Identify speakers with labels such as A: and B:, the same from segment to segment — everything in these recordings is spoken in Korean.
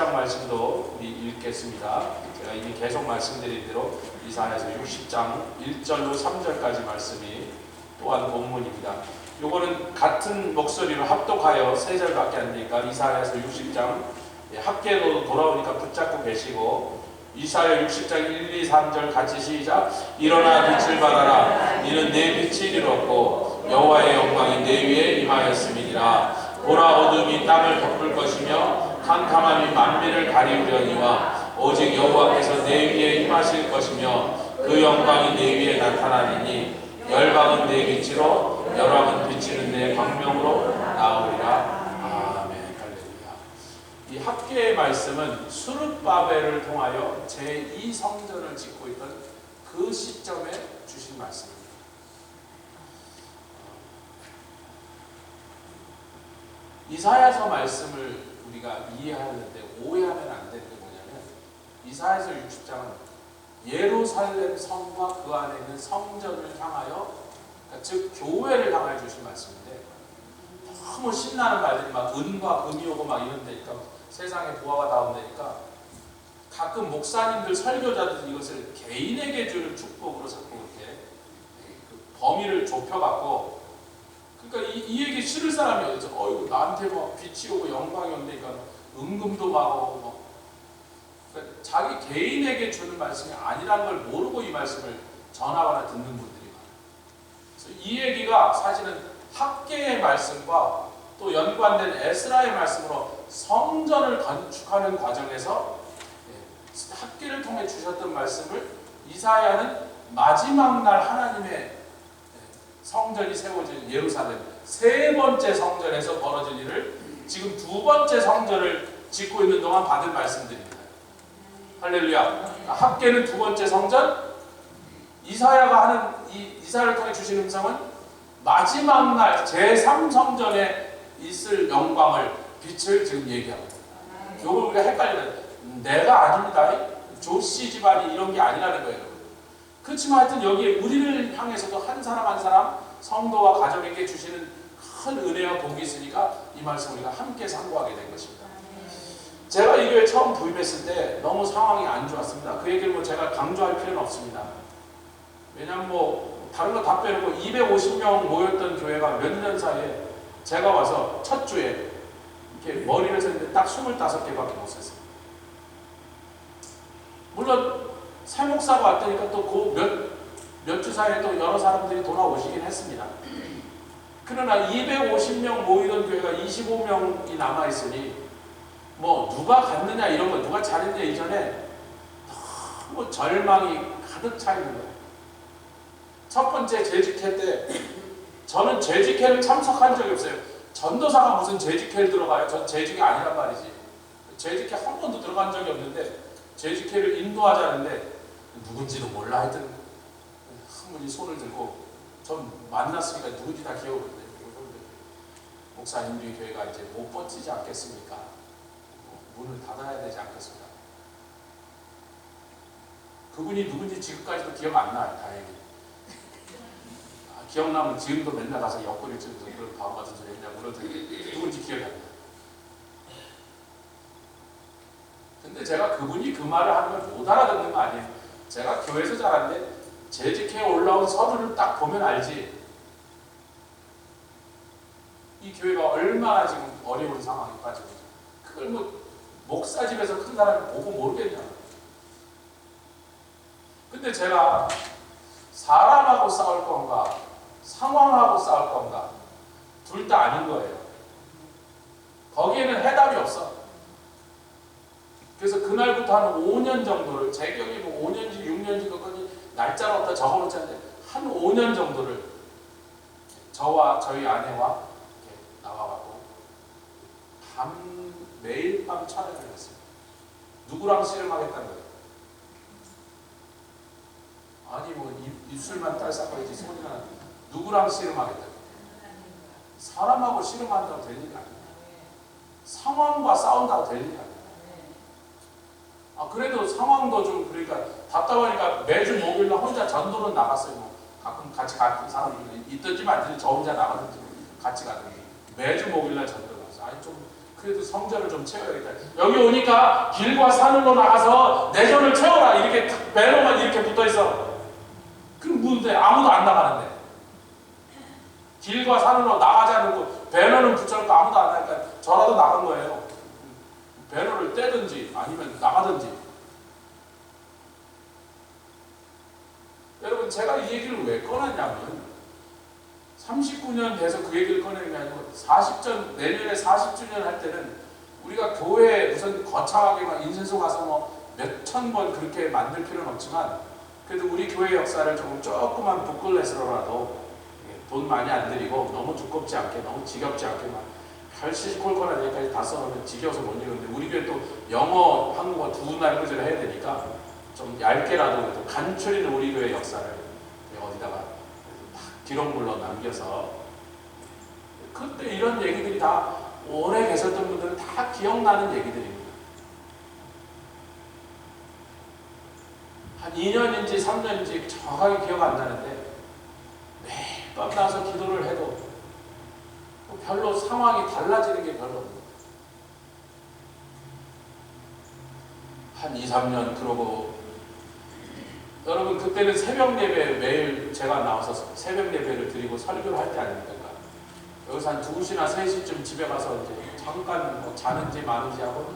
A: 60장 말씀도 우리 읽겠습니다. 제가 이미 계속 말씀드린 대로 이사야서 60장 1절로 3절까지 말씀이 또한 본문입니다. 요거는 같은 목소리로 합독하여 3절밖에 안 되니까 이사야서 60장 학계로 돌아오니까 붙잡고 계시고, 이사야 60장 1, 2, 3절 같이 시작. 일어나 빛을 발하라. 이는 내 빛이 이르렀고 여호와의 영광이 내 위에 임하였음이니라. 보라, 어둠이 땅을 덮을 것이며 캄캄함이 만민을 가리우려니와 오직 여호와께서 내 위에 임하실 것이며 그 영광이 내 위에 나타나리니 열방은 내 빛으로 열왕은 비치는 내 광명으로 나오리라. 아멘. 할렐루야. 이 학계의 말씀은 수르바벨을 통하여 제2성전을 짓고 있던 그 시점에 주신 말씀입니다. 이사야서 말씀을 우리가 이해하는데 오해하면 안 되는 게 뭐냐면, 이사야서 60장은 예루살렘 성과 그 안에 있는 성전을 향하여, 그러니까 즉 교회를 향하여 주신 말씀인데, 너무 신나는 말들이 막 은과 금이 오고 막 이런 데니까, 세상에 보화가 나온다니까 가끔 목사님들 설교자들이 이것을 개인에게 주는 축복으로 자꾸 이렇게 그 범위를 좁혀갖고, 그러니까 이 얘기 싫을 사람이 어디서 이거 나한테 막 빛이 오고 영광이 온다니까 은금도 막 오고, 그러니까 자기 개인에게 주는 말씀이 아니라는 걸 모르고 이 말씀을 전하거나 듣는 분들이 많아요. 그래서 이 얘기가 사실은 학계의 말씀과 또 연관된 에스라의 말씀으로 성전을 건축하는 과정에서 학계를 통해 주셨던 말씀을 이사야는 마지막 날 하나님의 성전이 세워질 예루살렘 세 번째 성전에서 벌어질 일을 지금 두 번째 성전을 짓고 있는 동안 받은 말씀들입니다. 할렐루야. 학계는 두 번째 성전, 이사야가 하는 이사야를 통해 주신 음성은 마지막 날 제3성전에 있을 영광을, 빛을 지금 얘기합니다. 요걸 우리가 헷갈리는, 내가 아닙니다. 조씨 집안이 이런 게 아니라는 거예요. 그렇지만 하여튼 여기에 우리를 향해서도 한 사람 한 사람 성도와 가족에게 주시는 큰 은혜와 복이 있으니까 이 말씀 우리가 함께 상고하게 된 것입니다. 제가 이 교회 처음 부임했을 때 너무 상황이 안 좋았습니다. 그 얘기를 뭐 제가 강조할 필요는 없습니다. 왜냐면 뭐 다른 거 다 빼놓고 250명 모였던 교회가 몇 년 사이에 제가 와서 첫 주에 이렇게 머리를 썼는데 딱 25개밖에 못 셌어요. 물론 새 목사가 왔다니까 또 그 몇 주 사이에 또 여러 사람들이 돌아오시긴 했습니다. 그러나 250명 모이던 교회가 25명이 남아있으니 뭐 누가 갔느냐 이런 거, 누가 잘했냐 이전에 너무 절망이 가득 차 있는 거예요. 첫 번째 재직회 때 저는 재직회를 참석한 적이 없어요. 전도사가 무슨 재직회를 들어가요? 전 재직이 아니란 말이지. 재직회 한 번도 들어간 적이 없는데 재직회를 인도하자는데 누군지도 몰라. 하여튼 한 분이 손을 들고, 전 만났으니까 누군지 다 기억하는데, 목사님 우리 교회가 이제 못 버티지 않겠습니까? 문을 닫아야 되지 않겠습니까? 그분이 누군지 지금까지도 기억 안 나요. 다행히. 기억나면 지금도 맨날 가서 옆구리를 찌르면서 그런 바보 같은 소리 했냐 물어드리는데 누군지 기억이 안 나요. 근데 제가 그분이 그 말을 하는 걸 못 알아듣는 거 아니에요. 제가 교회에서 자랐는데 재직회에 올라온 서류를 딱 보면 알지 이 교회가 얼마나 지금 어려운 상황에 빠지고 있어요. 그걸 뭐 목사 집에서 큰 사람이 보고 모르겠냐. 근데 제가 사람하고 싸울 건가 상황하고 싸울 건가 둘 다 아닌 거예요. 거기에는 해답이 없어. 그래서 그날부터 한 5년 정도를, 제 기억에 뭐 5년인지 6년인지 그까지 날짜는 없다 적어놓지 않는데 한 5년 정도를 저와 저희 아내와 이렇게 나와가고 매일 밤 촬영을 했어요. 누구랑 씨름하겠다는 거예요. 아니 뭐 입술만 딸싹거리지 소리가 누구랑 씨름하겠다. 사람하고 씨름한다고 될 일이 아니에요. 상황과 싸운다고 될 일이 아니에요. 그래도 상황도 좀 그러니까 답답하니까 매주 목요일날 혼자 전도는 나갔어요. 뭐 가끔 같이 가는 사람들이 있든지 말든지 저 혼자 나가든지 같이 가든지 매주 목요일날 전도를 갔어요. 아니 좀 그래도 성전을 좀 채워야겠다. 여기 오니까 길과 산으로 나가서 내전을 채워라 이렇게 배너만 이렇게 붙어있어. 그럼 뭔데? 아무도 안 나가는데. 길과 산으로 나가자는 거 배너는 붙여놓고 아무도 안 나니까 저라도 나간 거예요. 배너를 떼든지 아니면 나가든지. 여러분 제가 이 얘기를 왜 꺼냈냐면 39년 돼서 그 얘기를 꺼내는 게 아니고 내년에 40주년 할 때는 우리가 교회에 무슨 거창하게 막 인쇄소 가서 뭐 몇천 번 그렇게 만들 필요는 없지만 그래도 우리 교회 역사를 조그만 북클렛으로라도 돈 많이 안 들이고 너무 두껍지 않게 너무 지겹지 않게 막 헬시콜콜한 얘기까지 다 써놓으면 지겨워서 못 읽는데 우리 교회 또 영어, 한국어 두 랭귀지를 해야 되니까 좀 얇게라도 간추리는 우리 교회 역사를 어디다가 기록물로 남겨서 그때 이런 얘기들이 다 오래 계셨던 분들은 다 기억나는 얘기들입니다. 한 2년인지 3년인지 정확하게 기억 안 나는데 매일 밤 나와서 기도를 해도 별로 상황이 달라지는 게 별로 없는 거예요. 한 2, 3년 그러고 여러분 그때는 새벽 예배 매일 제가 나와서 새벽 예배를 드리고 설교를 할 때 아닙니까? 여기서 한 2시나 3시쯤 집에 가서 이제 잠깐 뭐 자는지 마는지 하고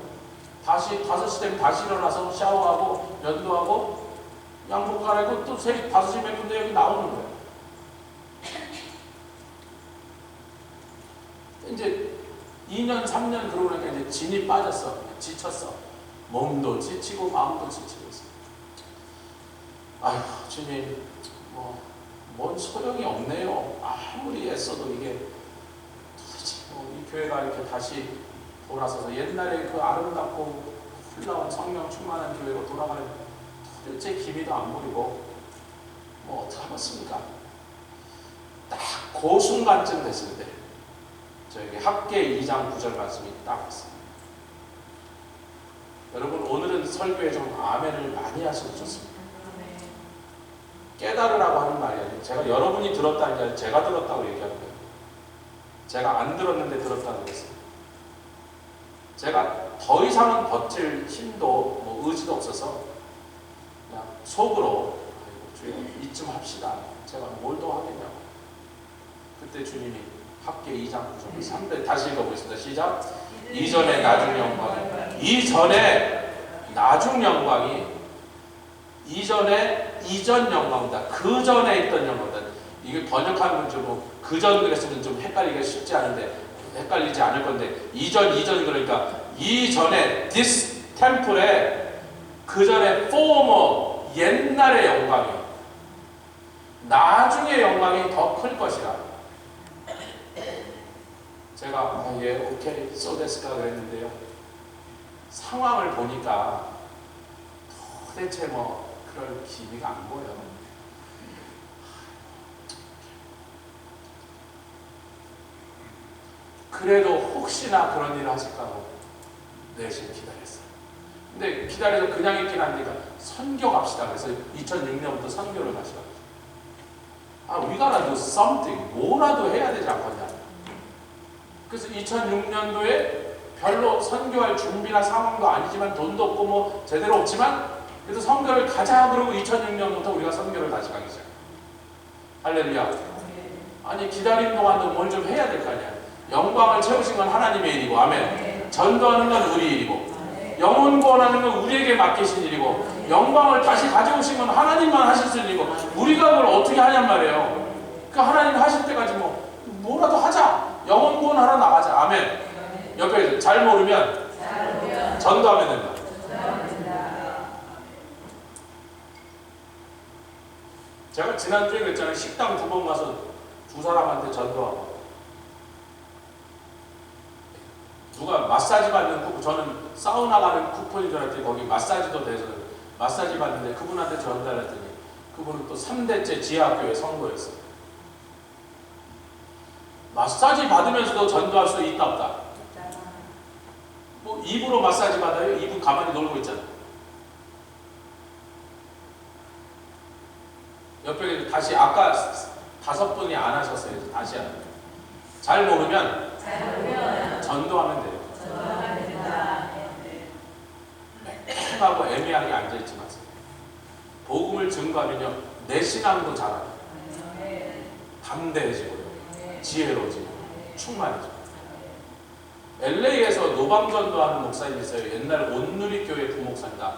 A: 다시 5시 되면 다시 일어나서 샤워하고 면도하고 양복 갈아입고 또 5시 몇 분대 여기 나오는 거예요. 이제 2년 3년 그러고 나니까 이제 진이 빠졌어. 지쳤어. 몸도 지치고 마음도 지치고 있어. 아휴 주님 뭔 소용이 없네요. 아무리 애써도 이게 도대체 이 교회가 이렇게 다시 돌아서서 옛날에 그 아름답고 훌륭한 성령 충만한 교회로 돌아가는 도대체 기미도 안 보이고 뭐 어떡하겠습니까? 딱 그 순간쯤 됐을 때 저에게 학계 2장 9절 말씀이 딱 왔습니다. 여러분 오늘은 설교에 좀 아멘을 많이 하셔도 좋습니다. 깨달으라고 하는 말이 아니에요. 제가 여러분이 들었다는 게 아니라 제가 들었다고 얘기하는 거예요. 제가 안 들었는데 들었다고 했어요. 제가 더 이상은 버틸 힘도 의지도 없어서 그냥 속으로 주여 이쯤 합시다. 제가 뭘 더 하겠냐고. 그때 주님이 학계 2장 9절 3배 다시 읽어보겠습니다. 시작. 이전에 나중 영광이 이전에 나중 영광이 이전에 이전 영광이다. 그 전에 있던 영광이다. 이게 번역하면 그 전 그랬으면 좀 헷갈리기가 쉽지 않은데 헷갈리지 않을 건데 이전 그러니까 이전에 this temple에 그 전에 former 옛날의 영광이 나중에 영광이 더 클 것이라. 제가 오케이 so 됐을까 그랬는데요. 상황을 보니까 도대체 그럴 기미가 안 보여요. 그래도 혹시나 그런 일을 하실까 하고 내심 기다렸어요. 근데 기다려서 그냥 있긴 한데 선교 갑시다. 그래서 2006년부터 선교를 가시라고. we gotta do something. 뭐라도 해야 되지 않겠냐. 그래서 2006년도에 별로 선교할 준비나 상황도 아니지만 돈도 없고 제대로 없지만 그래서 선교를 가자 그러고 2006년부터 우리가 선교를 다시 가기 시작해요. 할렐루야. 아니 기다리는 동안도 뭘 좀 해야 될 거 아니야. 영광을 채우신 건 하나님의 일이고 아멘. 전도하는 건 우리 일이고 영혼 구원하는 건 우리에게 맡기신 일이고 영광을 다시 가져오신 건 하나님만 하실 수 있는 일이고 우리가 그걸 어떻게 하냔 말이에요. 그 하나님 하실 때까지 뭐라도 하자. 영혼 구원하러 나가자. 아멘. 옆에 잘 모르면 전도하면 된다. 제가 지난주에 그랬잖아요. 식당 2번 가서 2사람한테 전도하고 누가 마사지 받는 쿠폰, 저는 사우나 가는 쿠폰인 줄 알았더니 거기 마사지도 돼서 마사지 받는데 그분한테 전달했더니 그분은 또 3대째 지하학교의 성도였어요. 마사지 받으면서도 전도할 수 있다 없다? 입으로 마사지 받아요? 입은 가만히 놀고 있잖아. 옆에 다시 아까 5분이 안 하셨어요. 다시 하는. 잘 모르면 전도하면 돼요. 맹하고 애매하게 앉아있지 마세요. 복음을 증거하면요, 내 신앙도 자라요. 담대해지고요, 지혜로워지고 충만해지고. LA에서 노방전도하는 목사님이 있어요. 옛날 온누리교회 부목사입니다.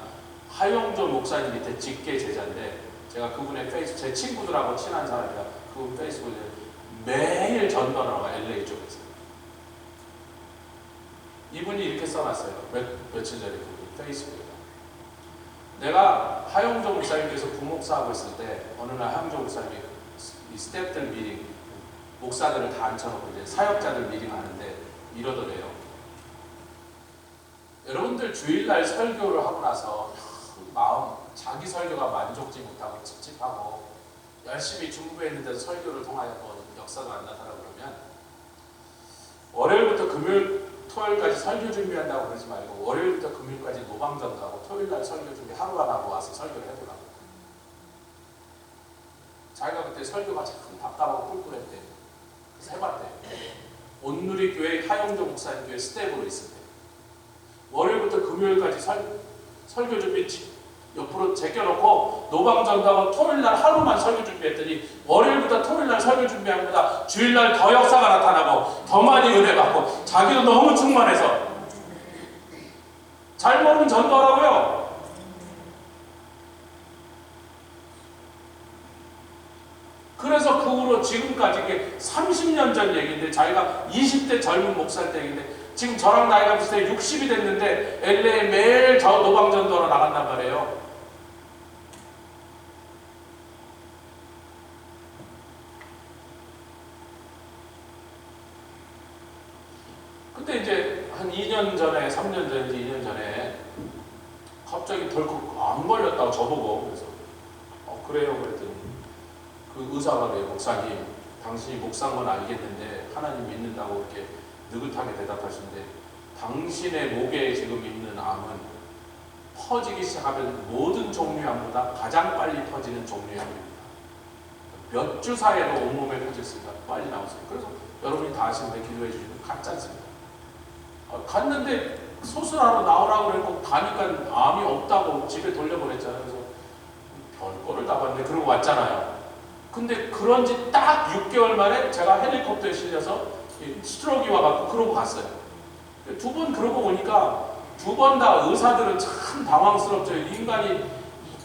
A: 하용조 목사님 밑에 직계 제자인데, 제가 그분의 페이스북, 제 친구들하고 친한 사람이라 그분 페이스북에 매일 전도를 하고 LA 쪽에서. 이분이 이렇게 써놨어요. 며칠 전에 그분 페이스북에. 내가 하용조 목사님께서 부목사하고 있을 때 어느 날 하용조 목사님이 이 스태프들 미팅, 목사들을 다 앉혀놓고 이제 사역자들 미팅 하는데 이러더래요. 여러분들 주일날 설교를 하고 나서 마음, 자기 설교가 만족지 못하고 찝찝하고 열심히 준비했는데도 설교를 통하여 역사가 안 나타나고 그러면 월요일부터 금요일, 토요일까지 설교 준비한다고 그러지 말고 월요일부터 금요일까지 노방전도하고 토요일날 설교 준비 하루 안 하고 와서 설교를 해보라고. 자기가 그때 설교가 참 답답하고 꿀꿀했대요. 그래서 해봤대요. 온누리교회 하용조 목사님 교회 스텝으로 있을 때 월요일부터 금요일까지 설교 준비 옆으로 제껴놓고 노방전도하고 토요일날 하루만 설교 준비했더니 월요일부터 토요일날 설교 준비한 것보다 주일날 더 역사가 나타나고 더 많이 은혜 받고 자기도 너무 충만해서. 잘 모르면 전도하라고요. 그래서 그 후로 지금까지 이게 30년 전 얘기인데, 자기가 20대 젊은 목사일 때 얘기인데 지금 저랑 나이가 비슷해 60이 됐는데 LA에 매일 저 노방전도로 나간단 말이에요. 근데 이제 한 2년 전에, 3년 전인지 2년 전에 갑자기 덜컥 안 걸렸다고 저보고. 그래서 그래요 그랬더니 그 의사가 그래요. 목사님, 당신이 목사인 건 알겠는데 하나님 믿는다고 이렇게 느긋하게 대답하시는데 당신의 목에 지금 있는 암은 퍼지기 시작하면 모든 종류의 암보다 가장 빨리 퍼지는 종류의 암입니다. 몇 주 사이에도 온몸에 퍼졌으니까 빨리 나오세요. 그래서 여러분이 다 아시는데 기도해 주시면 갔지 않습니까? 갔는데 수술하러 나오라고 그랬고 가니까 암이 없다고 집에 돌려보냈잖아요. 그래서 별거를 다 봤네. 그러고 왔잖아요. 근데 그런 지 딱 6개월 만에 제가 헬리콥터에 실려서 스트로크가 와갖고 그러고 갔어요. 두 번 그러고 오니까 두 번 다 의사들은 참 당황스럽죠. 인간이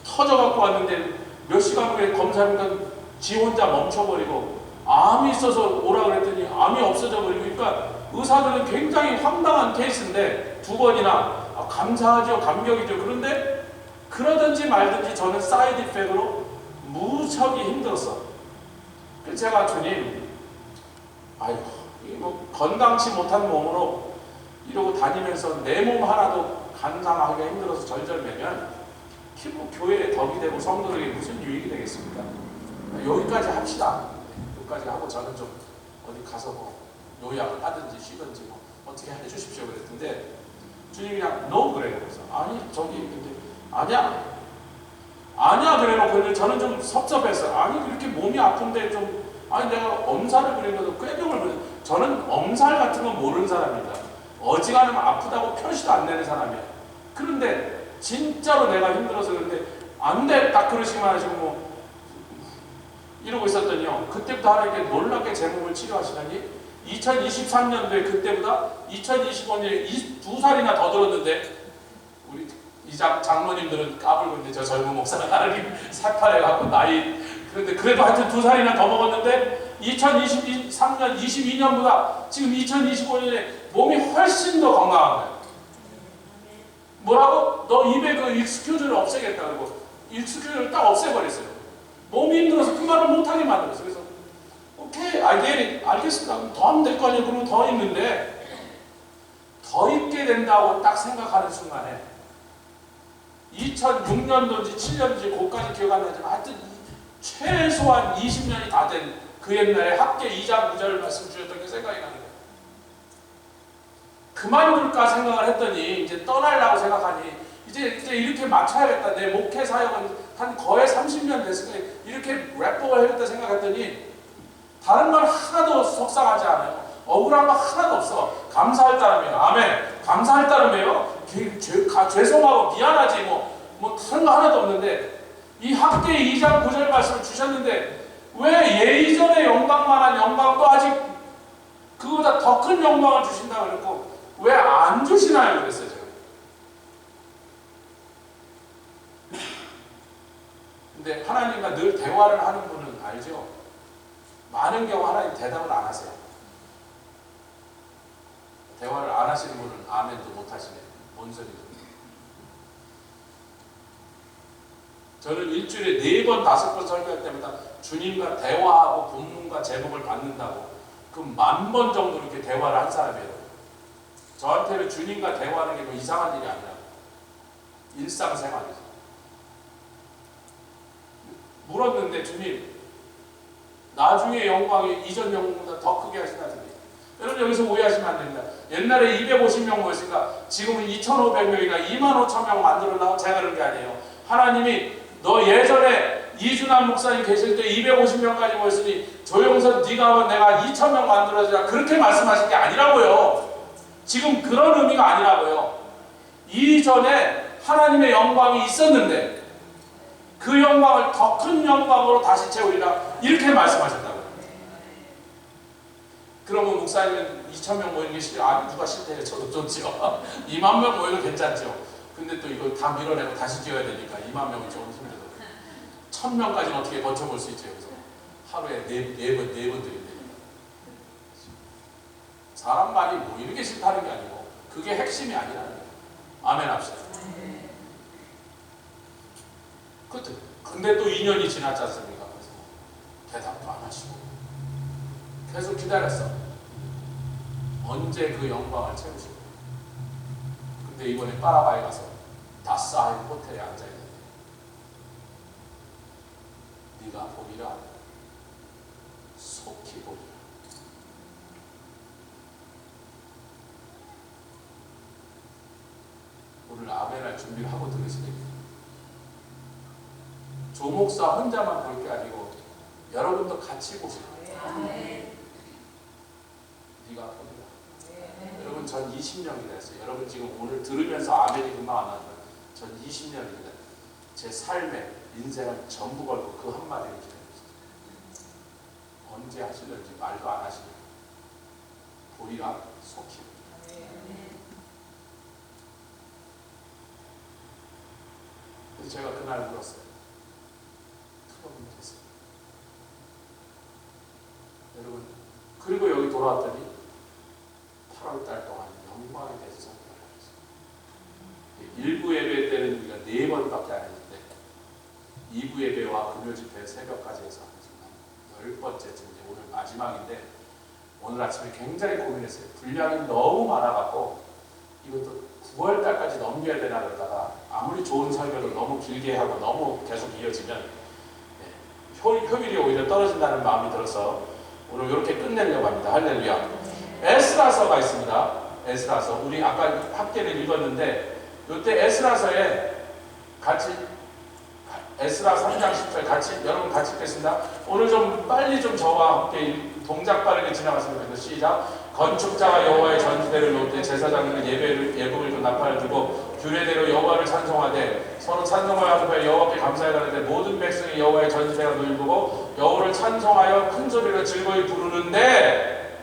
A: 터져갖고 왔는데 몇 시간 후에 검사하니까 지 혼자 멈춰버리고 암이 있어서 오라 그랬더니 암이 없어져 버리고. 그러니까 의사들은 굉장히 황당한 케이스인데 두 번이나 감사하죠. 감격이죠. 그런데 그러든지 말든지 저는 사이드 이펙트로 무척이 힘들었어. 그래서 제가 주님, 아이고, 뭐 건강치 못한 몸으로 이러고 다니면서 내 몸 하나도 감당하기가 힘들어서 절절매면 뭐 교회에 덕이 되고 성도들에게 무슨 유익이 되겠습니까? 여기까지 합시다. 여기까지 하고 저는 좀 어디 가서 뭐 요약을 하든지 쉬든지 뭐 어떻게 해주십시오 그랬는데 주님이 그냥 no 그래요. 그래서 아니 저기 근데 아니야 그래놓고 저는 좀 섭섭했어요. 아니 이렇게 몸이 아픈데 좀 아니 내가 엄살을 부리면서 꾀병을 부려. 저는 엄살 같은 건 모르는 사람입니다. 어지간하면 아프다고 표시도 안 내는 사람이에요. 그런데 진짜로 내가 힘들어서 그런데 안 돼 딱 그러시기만 하시고 뭐 이러고 있었더니요. 그때부터 하나님께 놀랍게 제 몸을 치료하시더니 2023년도에 그때보다 2025년에 2살이나 더 들었는데 우리 이 장모님들은 까불고 있는데 저 젊은 목사가 하나님 살팔해갖고 나이 그런데 그래도 하여튼 2살이나 더 먹었는데 2023년 22년보다 지금 2025년에 몸이 훨씬 더 건강한 거예요. 뭐라고? 너 입에 그 익스큐즈를 없애겠다. 그러고 익스큐즈를 딱 없애버렸어요. 몸이 힘들어서 그 말을 못하게 만들었어요. 그래서 오케이, 알겠습니다. 그럼 더 하면 될 거 아니에요. 그러면 더 있는데 더 있게 된다고 딱 생각하는 순간에 2006년도인지 7년도인지 그까지 기억 안 나지만 하여튼 최소한 20년이 다 된 그 옛날에 학계 2장 9절 말씀 주셨던 게 생각이 나는 거예요. 그만둘까 생각을 했더니 이제 떠나려고 생각하니 이제 이렇게 맞춰야겠다. 내 목회 사역은 한 거의 30년 됐으니까 이렇게 랩업을 해야겠다 생각했더니 다른 말 하나도 속상하지 않아요. 억울한 거 하나도 없어. 감사할 따름이에요. 아멘. 감사할 따름이에요. 죄송하고 미안하지 뭐 다른 거 하나도 없는데 이 학계 2장 9절 말씀을 주셨는데 왜 예전의 영광만한 영광도 아직 그거보다 더 큰 영광을 주신다고 그랬고 왜 안 주시나요? 그랬어요. 제가. 근데 하나님과 늘 대화를 하는 분은 알죠? 많은 경우 하나님 대답을 안 하세요. 대화를 안 하시는 분은 아멘도 못 하시네. 뭔 소리죠? 저는 일주일에 4번, 5번 설교할 때마다 주님과 대화하고 본문과 제목을 받는다고 그 10,000번 정도 이렇게 대화를 한 사람이에요. 저한테는 주님과 대화하는 게 뭐 이상한 일이 아니라 일상생활이죠. 물었는데 주님 나중에 영광이 이전 영광보다 더 크게 하신다더니 여러분 여기서 오해하시면 안 됩니다. 옛날에 250명 모였으니까 지금은 2,500명이나 25,000명 만들어놔 제가 그런 게 아니에요. 하나님이 너 예전에 이준환 목사님 계실 때 250명까지 모였으니 조영선 네가 하면 내가 2,000명 만들어주라 그렇게 말씀하신 게 아니라고요. 지금 그런 의미가 아니라고요. 이전에 하나님의 영광이 있었는데 그 영광을 더 큰 영광으로 다시 채우리라 이렇게 말씀하셨다고요. 그러면 목사님은 2,000명 모이는 게 싫어요. 아니 누가 싫대요. 저도 좋죠. 20,000명 모여도 괜찮죠. 근데 또 이거 다 밀어내고 다시 지어야 되니까 20,000명이 조금 힘들어요. 1,000명까지는 어떻게 버텨볼 수 있죠. 그래서 하루에 4번 드린다니까. 사람 많이 모이는 게 싫다는 게 아니고 그게 핵심이 아니라는 거예요. 아멘 합시다. 근데 또 2년이 지났지 않습니까? 그래서 대답도 안 하시고 계속 기다렸어. 언제 그 영광을 채우시고. 근데 이번에 파라과이 가서 다싸이 호텔에 앉아있는데 네가 보리라 속히 보리라. 오늘 아멘할 준비를 하고 들으시겠어요? 조목사 혼자만 볼 게 아니고 여러분도 같이 보세요. 네가 보리라. 여러분 전 20년이 됐어요. 여러분 지금 오늘 들으면서 아멘이 금방 안 나지만 전 20년이 됐어요. 제 삶에 인생을 전부 걸고 그 한마디를 기다렸어요. 언제 하시는지 말도 안 하시고 보리라 속히. 그래서 제가 그날 물었어요. 못했어요. 여러분 그리고 여기 돌아왔더니 8월달 동안 영광에 대해서 설교를 했어요. 1부 예배 때는 우리가 4번밖에 안 했는데 2부 예배와 금요 집회 새벽까지 해서 한 10번째쯤 이제 오늘 마지막인데 오늘 아침에 굉장히 고민했어요. 분량이 너무 많아갖고 이것도 9월달까지 넘겨야 되나 그러다가 아무리 좋은 설교를 너무 길게 하고 너무 계속 이어지면 효율이 오히려 떨어진다는 마음이 들어서 오늘 이렇게 끝내려고 합니다. 할렐루야. 에스라서가 있습니다. 에스라서. 우리 아까 학계를 읽었는데 이때 에스라서에 같이 에스라 3장 10절 같이 여러분 같이 읽겠습니다. 오늘 좀 빨리 좀 저와 함께 동작 빠르게 지나갔으면 좋겠습니다. 시작. 건축자가 여호와의 전지대를 놓을 때 제사장들은 예금을 그 나팔을 들고 규례대로 여호와를 찬송하되 서로 찬송하여 하소서 여호와께 감사해달라되 모든 백성이 여호와의 전지대가 놓일 보고 여호와를 찬송하여 큰 소리로 즐거이 부르는데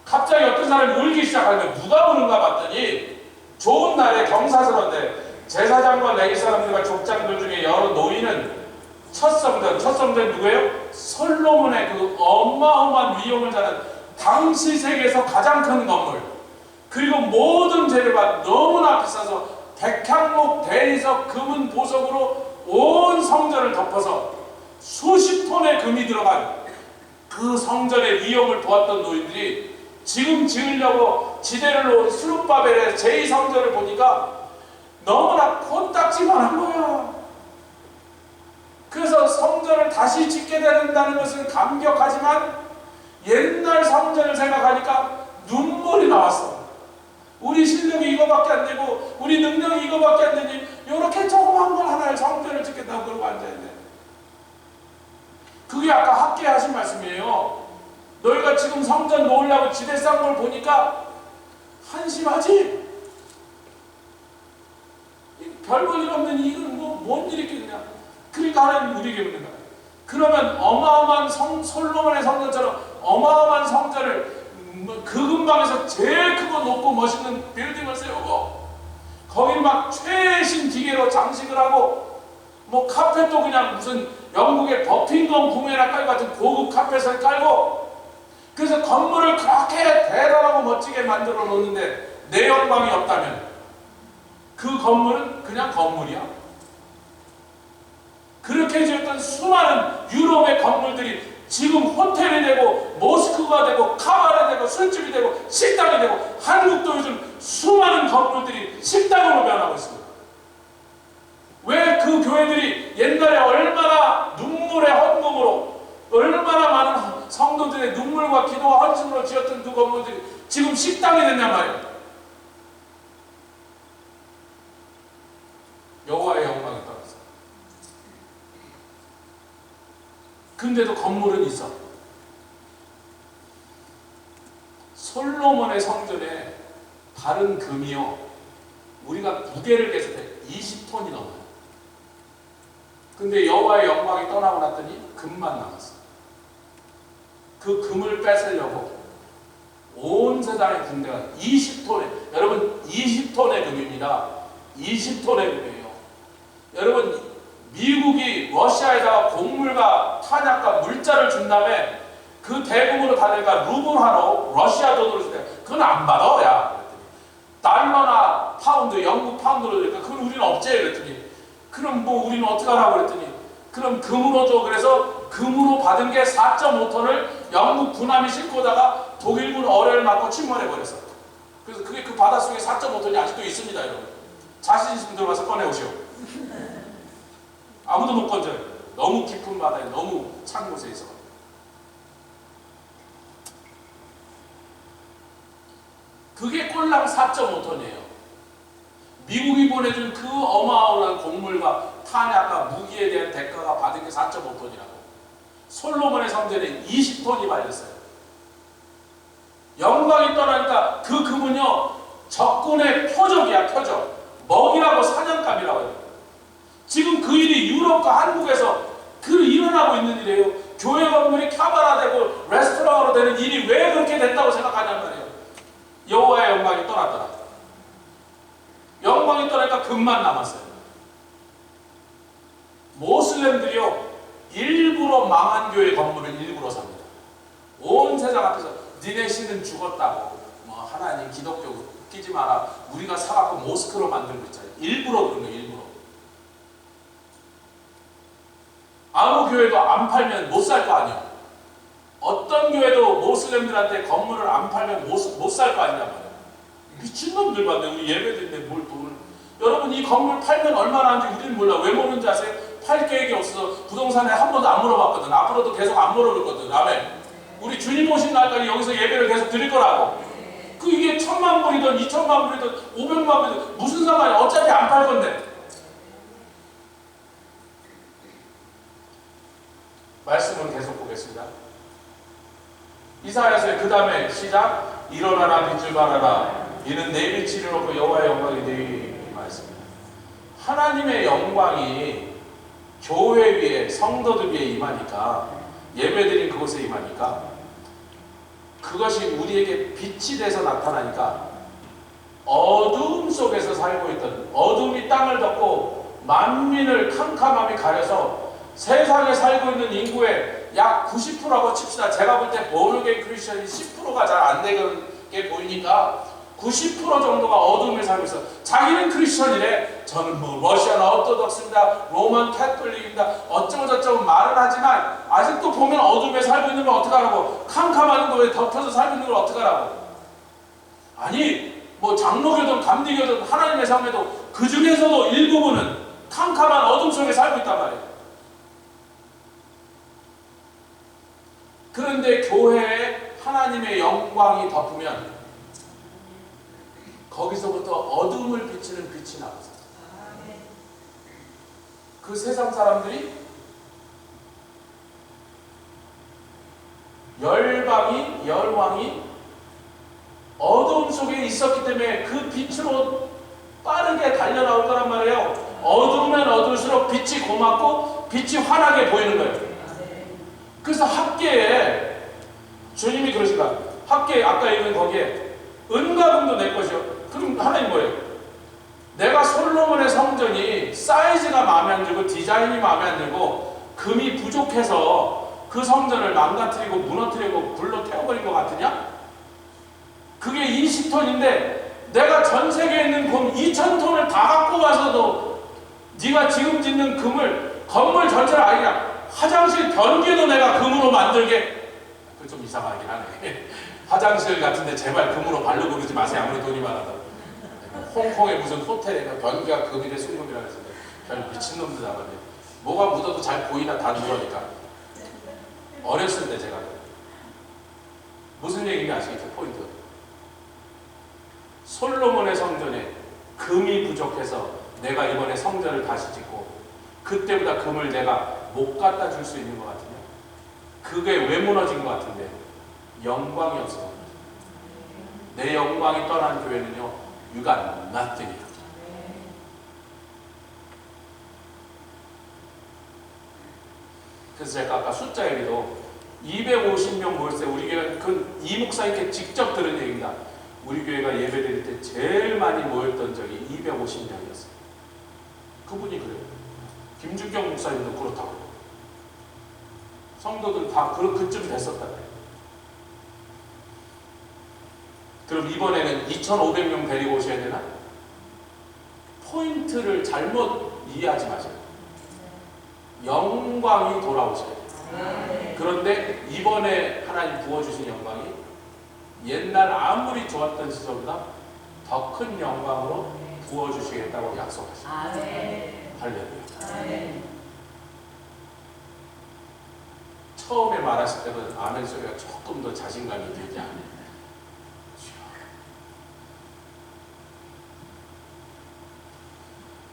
A: 갑자기 어떤 사람이 울기 시작하는데 누가 우는가 봤더니 좋은 날에 경사스러운데 제사장과 레위 사람들과 족장들 중에 여러 노인은 첫 성전 누구예요? 솔로몬의 그 어마어마한 위엄을 자는 당시 세계에서 가장 큰 건물 그리고 모든 재료가 너무나 비싸서 백향목 대리석 금은 보석으로 온 성전을 덮어서 수십 톤의 금이 들어간 그 성전의 위엄을 보았던 노인들이 지금 지으려고 지대를 놓은 스룹바벨의 제2성전을 보니까 너무나 코딱지만한 거야. 그래서 성전을 다시 짓게 된다는 것은 감격하지만 옛날 성전을 생각하니까 눈물이 나왔어. 우리 실력이 이거밖에 안 되고 우리 능력이 이거밖에 안 되니 이렇게 조그만 걸 하나의 성전을 짓겠다고 그러고 앉아있네. 그게 아까 학계 하신 말씀이에요. 너희가 지금 성전 놓으려고 지대 싼 걸 보니까 한심하지? 별볼 일 없는 이건 뭔 일이겠냐? 그냥. 그러니까 하나님 우리에게 묻는 거야. 그러면 어마어마한 솔로몬의 성전처럼 어마어마한 성전을 그 근방에서 제일 크고 높고 멋있는 빌딩을 세우고 거기 막 최신 기계로 장식을 하고 카펫도 그냥 무슨 영국의 버킹엄 궁궐이나 깔 같은 고급 카펫을 깔고 그래서 건물을 그렇게 대단하고 멋지게 만들어 놓는데 내 영광이 없다면 그 건물은 그냥 건물이야. 그렇게 지었던 수많은 유럽의 건물들이 지금 호텔이 되고 모스크가 되고 카바레 되고 술집이 되고 식당이 되고 한국도 요즘 수많은 건물들이 식당으로 변하고 있습니다. 왜 그 교회들이 옛날에 얼마나 눈물의 헌금으로 얼마나 많은 성도들의 눈물과 기도와 헌신으로 지었던 그 건물들이 지금 식당이 됐냔 말이에요. 여호와의 영광이 떨어졌어요. 근데도 건물은 있어. 솔로몬의 성전에 바른 금이요, 우리가 무게를 계산해 20톤이 넘어요. 근데 여호와의 영광이 떠나고 났더니 금만 남았어. 그 금을 뺏으려고 온 세상의 군대가 20톤의, 여러분 20톤의 금입니다. 20톤의 금이에요. 여러분 미국이 러시아에다가 곡물과 탄약과 물자를 준 다음에 그 대금으로 다니까 루블화로 러시아 돈으로 줄 때 그건 안 받아. 야, 달러나 파운드, 영국 파운드로 주니까 그건 우리는 없지. 그랬더니 그럼 우리는 어떻게 하라고 그랬더니 그럼 금으로 줘. 그래서 금으로 받은 게 4.5톤을 영국 군함이 싣고다가 독일군 어뢰를 맞고 침몰해버렸어. 그래서 그게 그 바닷속에 4.5톤이 아직도 있습니다. 여러분 자신 있으면 들어가서 꺼내오시오. 아무도 못 건져요. 너무 깊은 바다에 너무 찬 곳에 있어. 그게 꼴랑 4.5톤이에요. 미국이 보내준 그 어마어마한 곡물과 탄약과 무기에 대한 대가가 받은 게 4.5톤이라고. 솔로몬의 성전에 20톤이 발렸어요. 영광이 떠나니까 그 금은요, 적군의 표적이야, 표적. 먹이라고 사냥감이라고 해요. 지금 그 일이 유럽과 한국에서 일어나고 있는 일이에요. 교회 건물이 카바라되고 레스토랑으로 되는 일이 왜 그렇게 됐다고 생각하냔 말이에요. 여호와의 영광이 떠났더라. 영광이 떠나니까 금만 남았어요. 모슬렘들이요, 일부러 망한 교회 건물을 일부러 삽니다. 온 세상 앞에서 니네 신은 죽었다고, 하나님 기독교 웃기지 마라, 우리가 사갖고 모스크로 만들고 있잖아요. 일부러 그런 거예요. 일부러. 아무 교회도 안 팔면 못 살 거 아니야. 어떤 교회도 모슬렘들한테 건물을 안 팔면 못 살 거 아니란 말이야. 미친놈들 봤네. 우리 예배드린데 뭘 돈을. 여러분 이 건물 팔면 얼마나 하는지 우리는 몰라. 왜 모르는지 아세요? 팔 계획이 없어서 부동산에 한 번도 안 물어봤거든. 앞으로도 계속 안 물어볼 아멘. 우리 주님 오신 날까지 여기서 예배를 계속 드릴 거라고. 이게 1,000만 불이든 2,000만 불이든 500만 불이든 무슨 상관이야. 어차피 안 팔 건데. 말씀을 계속 보겠습니다. 이사야서의 그 다음에 시작. 일어나라 빛을 발하라. 이는 내 빛이 이르렀고 여호와의 영광이 되리. 말씀입니다. 하나님의 영광이 교회 위에, 성도들 위에 임하니까, 예배드린 그곳에 임하니까, 그것이 우리에게 빛이 돼서 나타나니까 어두움 속에서 살고 있던, 어둠이 땅을 덮고 만민을 캄캄함이 가려서 세상에 살고 있는 인구의 약 90%라고 칩시다. 제가 볼 때 보르겐 크리스천이 10%가 잘 안 되게 보이니까 90% 정도가 어둠에 살고 있어. 자기는 크리스천이래. 저는 러시안 어토독스입니다, 로만 캐톨릭입니다, 어쩌고저쩌고 말은 하지만 아직도 보면 어둠에 살고 있는 걸 어떡하라고. 캄캄한 거에 덮여서 살고 있는 걸 어떡하라고. 아니 장로교든 감리교든 하나님의 삶에도 그 중에서도 일부분은 캄캄한 어둠 속에 살고 있단 말이에요. 그런데 교회에 하나님의 영광이 덮으면 거기서부터 어둠을 비치는 빛이 나왔어요. 그 세상 사람들이 열방이 열왕이 어두움 속에 있었기 때문에 그 빛으로 빠르게 달려나올 거란 말이에요. 어두우면 어두울수록 빛이 고맙고 빛이 환하게 보이는 거예요. 그래서 학계에 주님이 그러시다. 학계에 아까 읽은 거기에 은과 금도 내 것이요. 그럼 하나님 뭐예요? 내가 솔로몬의 성전이 사이즈가 마음에 안 들고 디자인이 마음에 안 들고 금이 부족해서 그 성전을 망가뜨리고 무너뜨리고 불로 태워버린 것 같으냐? 그게 20톤인데 내가 전 세계에 있는 금 2000톤을 다 갖고 와서도 네가 지금 짓는 금을 건물 전체를 아니야 화장실 변기도 내가 금으로 만들게. 그거 좀 이상하긴 하네. 화장실 같은데 제발 금으로 바르고 그러지 마세요. 아무리 돈이 많아도. 홍콩에 무슨 호텔에 변기가 금이래 순금이라 그랬는데 별 미친놈들 나가네. 뭐가 묻어도 잘 보이나 다 누러니까. 어렸을 때 제가 무슨 얘기인지 아시겠죠? 포인트. 솔로몬의 성전에 금이 부족해서 내가 이번에 성전을 다시 짓고 그때보다 금을 내가 못 갖다 줄 수 있는 것 같으냐? 그게 왜 무너진 것 같은데? 영광이 없어. 내 영광이 떠난 교회는요, 유간 nothing이야. 그래서 제가 아까 숫자 얘기도 250명 모였을 때 우리 교회가 이 목사님께 직접 들은 얘기입니다. 우리 교회가 예배 드릴 때 제일 많이 모였던 적이 250명이었어요. 그분이 그래요. 김준경 목사님도 그렇다고. 성도들 다 그쯤 됐었다 그래요. 그럼 이번에는 2,500명 데리고 오셔야 되나? 포인트를 잘못 이해하지 마세요. 영광이 돌아오셔야 돼요. 그런데 이번에 하나님 부어주신 영광이 옛날 아무리 좋았던 시절보다 더 큰 영광으로 부어주시겠다고 약속하십니다. 할렐루야. 처음에 말하실 때는 아멘 소리가 조금 더 자신감이 들지 않아요.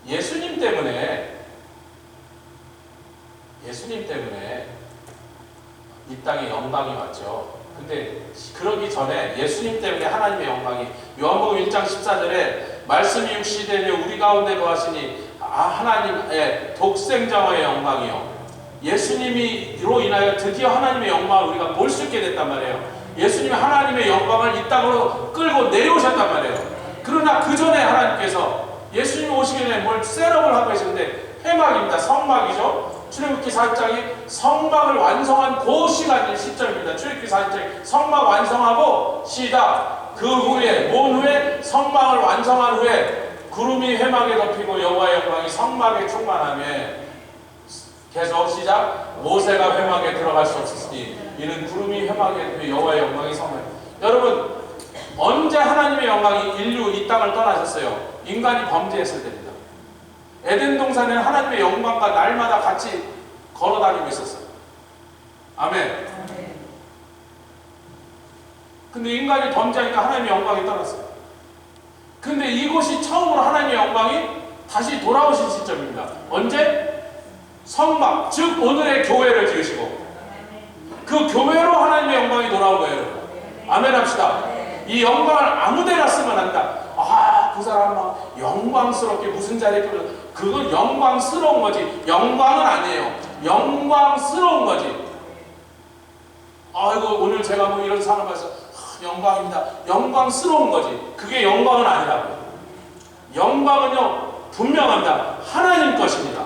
A: 예수님 때문에 이 땅에 영광이 왔죠. 근데 그러기 전에 예수님 때문에 하나님의 영광이 요한복음 1장 14절에 말씀이 육시되며 우리 가운데 거하시니 하나님의 독생자와의 영광이요. 예수님이로 인하여 드디어 하나님의 영광을 우리가 볼 수 있게 됐단 말이에요. 예수님이 하나님의 영광을 이 땅으로 끌고 내려오셨단 말이에요. 그러나 그 전에 하나님께서 예수님이 오시기 전에 뭘 셋업을 하고 계시는데 회막입니다. 성막이죠. 출애굽기 4장이 성막을 완성한 그 시간이 시점입니다. 출애굽기 4장이 성막 완성하고 시작. 그 후에 온 후에 성막을 완성한 후에 구름이 회막에 덮이고 여호와의 영광이 성막에 충만하며 계속 시작. 모세가 회막에 들어갈 수 없었으니 이는 구름이 회막에 덮여 여호와의 영광이 성막에. 여러분 언제 하나님의 영광이 인류 이 땅을 떠나셨어요? 인간이 범죄했을 때입니다. 에덴 동산에는 하나님의 영광과 날마다 같이 걸어다니고 있었어요. 아멘. 근데 인간이 범죄하니까 하나님의 영광이 떠났어요. 근데 이곳이 처음으로 하나님의 영광이 다시 돌아오신 시점입니다. 언제? 성막, 즉 오늘의 교회를 지으시고 그 교회로 하나님의 영광이 돌아온 거예요. 여러분. 아멘 합시다. 이 영광을 아무데나 쓰면 안 된다. 그 사람 막 영광스럽게 무슨 자리에 끌려. 그건 영광스러운 거지 영광은 아니에요. 영광스러운 거지. 아이고 오늘 제가 뭐 이런 상을 봐서 영광입니다. 영광스러운 거지. 그게 영광은 아니라고요. 영광은요 분명합니다. 하나님 것입니다.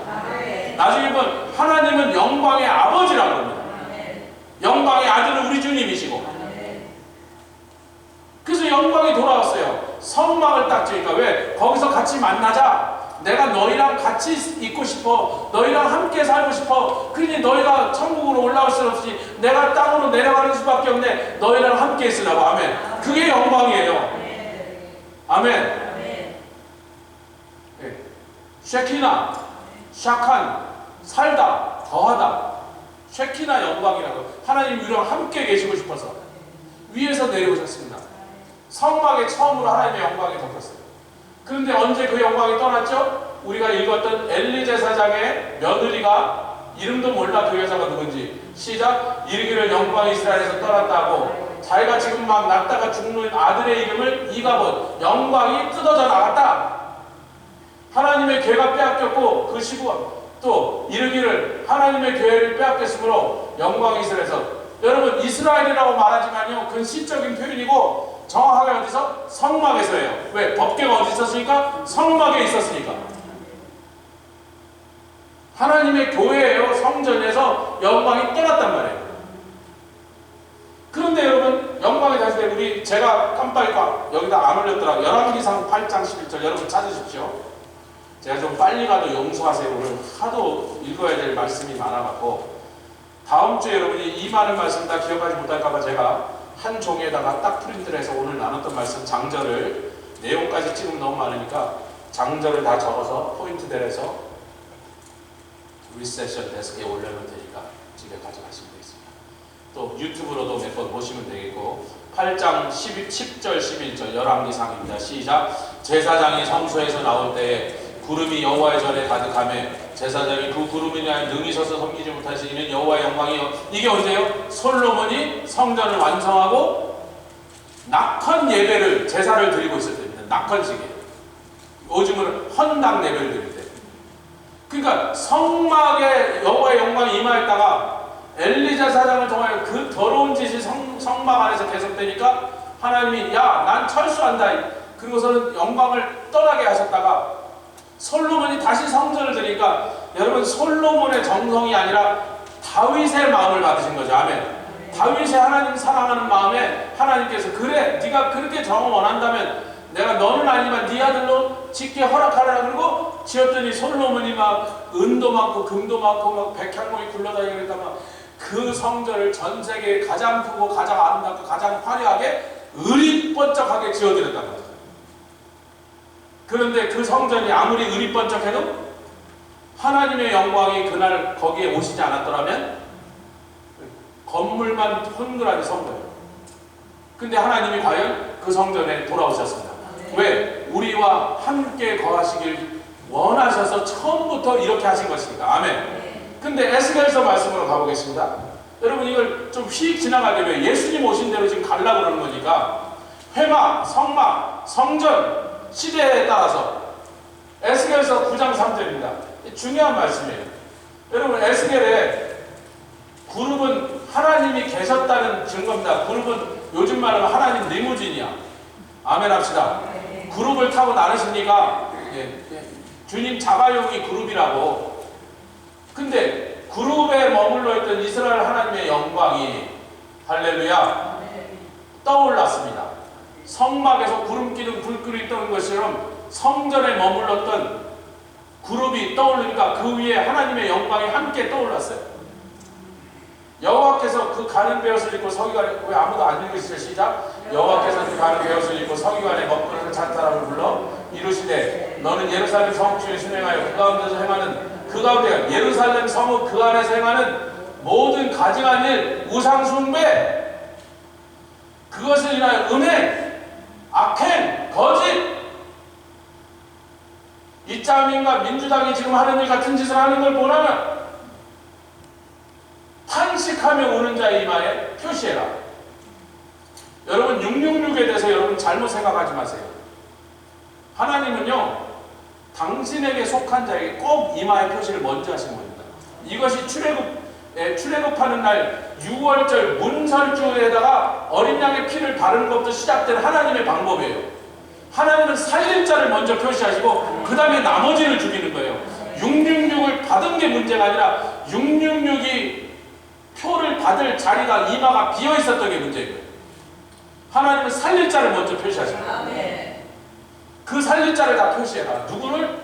A: 나중에 보면 하나님은 영광의 아버지라고 합니다. 영광의 아들은 우리 주님이시고. 그래서 영광이 돌아왔어요. 성막을 딱 지으니까 왜? 거기서 같이 만나자. 내가 너희랑 같이 있고 싶어. 너희랑 함께 살고 싶어. 그러니 너희가 천국으로 올라올 수 없이 내가 땅으로 내려가는 수밖에 없네. 너희랑 함께 있으라고. 아멘. 그게 영광이에요. 아멘. 네. 쉐키나, 샤칸, 살다, 더하다. 쉐키나 영광이라고. 하나님 우리랑 함께 계시고 싶어서 위에서 내려오셨습니다. 성막에 처음으로 하나님의 영광이 덮였어요. 그런데 언제 그 영광이 떠났죠? 우리가 읽었던 엘리 제사장의 며느리가 이름도 몰라 그 여자가 누군지. 시작. 이르기를 영광이 이스라엘에서 떠났다고. 자기가 지금 막 낳다가 죽는 아들의 이름을 이가봇, 영광이 뜯어져 나갔다. 하나님의 괴가 빼앗겼고 그 시부가 또 이르기를 하나님의 괴를 빼앗겼으므로 영광이 이스라엘에서. 여러분 이스라엘이라고 말하지만요 그건 시적인 표현이고 정확하게 어디서? 성막에서예요. 왜? 법궤가 어디 있었으니까? 성막에 있었으니까. 하나님의 교회예요. 성전에서 영광이 떠났단 말이에요. 그런데 여러분 영광이 다시 되 우리 제가 깜빡이가 여기다 안 올렸더라. 열왕기상 8장 11절 여러분 찾으십시오. 제가 좀 빨리 가도 용서하세요. 오늘 하도 읽어야 될 말씀이 많아갖고 다음 주에 여러분이 이 많은 말씀 다 기억하지 못할까봐 제가 한 종이에다가 딱 프린트를 해서 오늘 나눴던 말씀 장절을 내용까지 찍으면 너무 많으니까 장절을 다 적어서 포인트대로 해서 리세션 데스크에 올려놓을 테니까 집에 가져가시면 되겠습니다. 또 유튜브로도 몇 번 보시면 되겠고 8장 10절 11절 열왕기상입니다. 시작. 제사장이 성소에서 나올 때에 구름이 여호와의 전에 가득하며 제사장이 그 구름에 대한 능히 서서 섬기지 못하시는 여호와의 영광이요. 이게 언제요? 솔로몬이 성전을 완성하고 낙헌 예배를 제사를 드리고 있을 때입니다. 낙헌식이에요. 요즘은 헌당 예배를 드릴 때. 그러니까 성막에 여호와의 영광이 임하였다가 엘리자 사장을 통하여 그 더러운 짓이 성막 안에서 계속되니까 하나님이 야, 난 철수한다. 그리고서는 영광을 떠나게 하셨다가 솔로몬이 다시 성전을 드리니까 여러분 솔로몬의 정성이 아니라 다윗의 마음을 받으신 거죠. 아멘. 다윗의 하나님 사랑하는 마음에 하나님께서 그래 네가 그렇게 정을 원한다면 내가 너는 아니지만 네 아들로 짓게 허락하라. 그러고 지었더니 솔로몬이 막 은도 많고 금도 많고 막 백향목이 굴러다니고 그러니까 막 그 성전을 전 세계에 가장 크고 가장 아름답고 가장 화려하게 의리번쩍하게 지어드렸단 말이에요. 그런데 그 성전이 아무리 의리번쩍해도 하나님의 영광이 그날 거기에 오시지 않았더라면 건물만 혼그라니 선 거예요. 근데 하나님이 과연 그 성전에 돌아오셨습니다. 왜? 우리와 함께 거하시길 원하셔서 처음부터 이렇게 하신 것입니다. 아멘. 근데 에스겔서 말씀으로 가보겠습니다. 여러분 이걸 좀 휙 지나가게 왜 예수님 오신 대로 지금 가려고 그러는 거니까 회막, 성막, 성전 시대에 따라서 에스겔서 9장 3절입니다. 중요한 말씀이에요. 여러분 에스겔에 그룹은 하나님이 계셨다는 증거입니다. 그룹은 요즘 말하면 하나님 리무진이야. 아멘 합시다. 그룹을 타고 나르시니까 주님 자가용이 그룹이라고. 근데 그룹에 머물러 있던 이스라엘 하나님의 영광이 할렐루야 떠올랐습니다. 성막에서 구름기둥 불길이 떠오른 것처럼 성전에 머물렀던 그룹이 떠오르니까 그 위에 하나님의 영광이 함께 떠올랐어요. 여호와께서 그 가는 베옷을 입고 서기관에 왜 아무도 안 읽으시죠? 시작. 여호와께서 그 가는 베옷을 입고 서기관에 먹구름을 찬 사람을 불러 이르시되 너는 예루살렘 성중에 순행하여 그 가운데서 행하는 그 가운데 예루살렘 성읍 그 안에서 행하는 모든 가증한 일 우상 숭배 그것을 인하여 음행 악행 거짓 이짜민과 민주당이 지금 하는 일 같은 짓을 하는 걸 보라면 탄식하며 우는 자의 이마에 표시해라. 여러분 666에 대해서 여러분 잘못 생각하지 마세요. 하나님은요 당신에게 속한 자에게 꼭 이마의 표시를 먼저 하신 겁니다. 이것이 출애굽하는 날 6월절 문설주에다가 어린 양의 피를 바르는 것부터 시작된 하나님의 방법이에요. 하나님은 살릴 자를 먼저 표시하시고 그 다음에 나머지를 죽이는 거예요. 666을 받은 게 문제가 아니라 666이 표를 받을 자리가 이마가 비어 있었던 게 문제예요. 하나님은 살릴 자를 먼저 표시하십니다. 그 살릴 자를 다 표시해라. 누구를?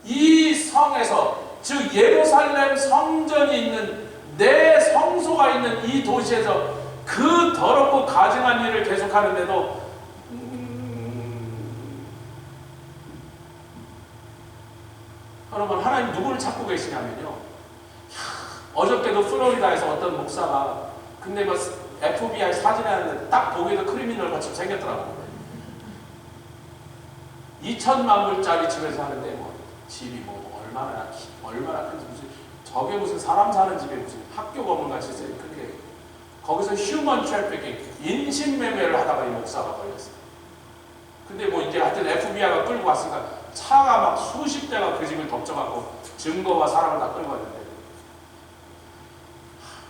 A: 이 성에서 즉 예루살렘 성전이 있는 내 성소가 있는 이 도시에서 그 더럽고 가증한 일을 계속하는데도 여러분 하나님 누구를 찾고 계시냐면요. 어저께도 플로리다에서 어떤 목사가 근데 뭐 FBI 사진에 하는데 딱 보기에도 크리미널 같이 생겼더라고요. 2천만 불짜리 집에서 하는데 뭐 집이 뭐 얼마나 큰지 무슨 저게 무슨 사람 사는 집에 무슨 학교 건물 같이 큰게 거기서 휴먼 트래피킹 인신매매를 하다가 이 목사가 걸렸어요. 근데 뭐 이제 하여튼 FBI가 끌고 왔으니까 차가 막 수십 대가 그 집을 덮쳐갖고 증거와 사람을 다 끌고 왔는데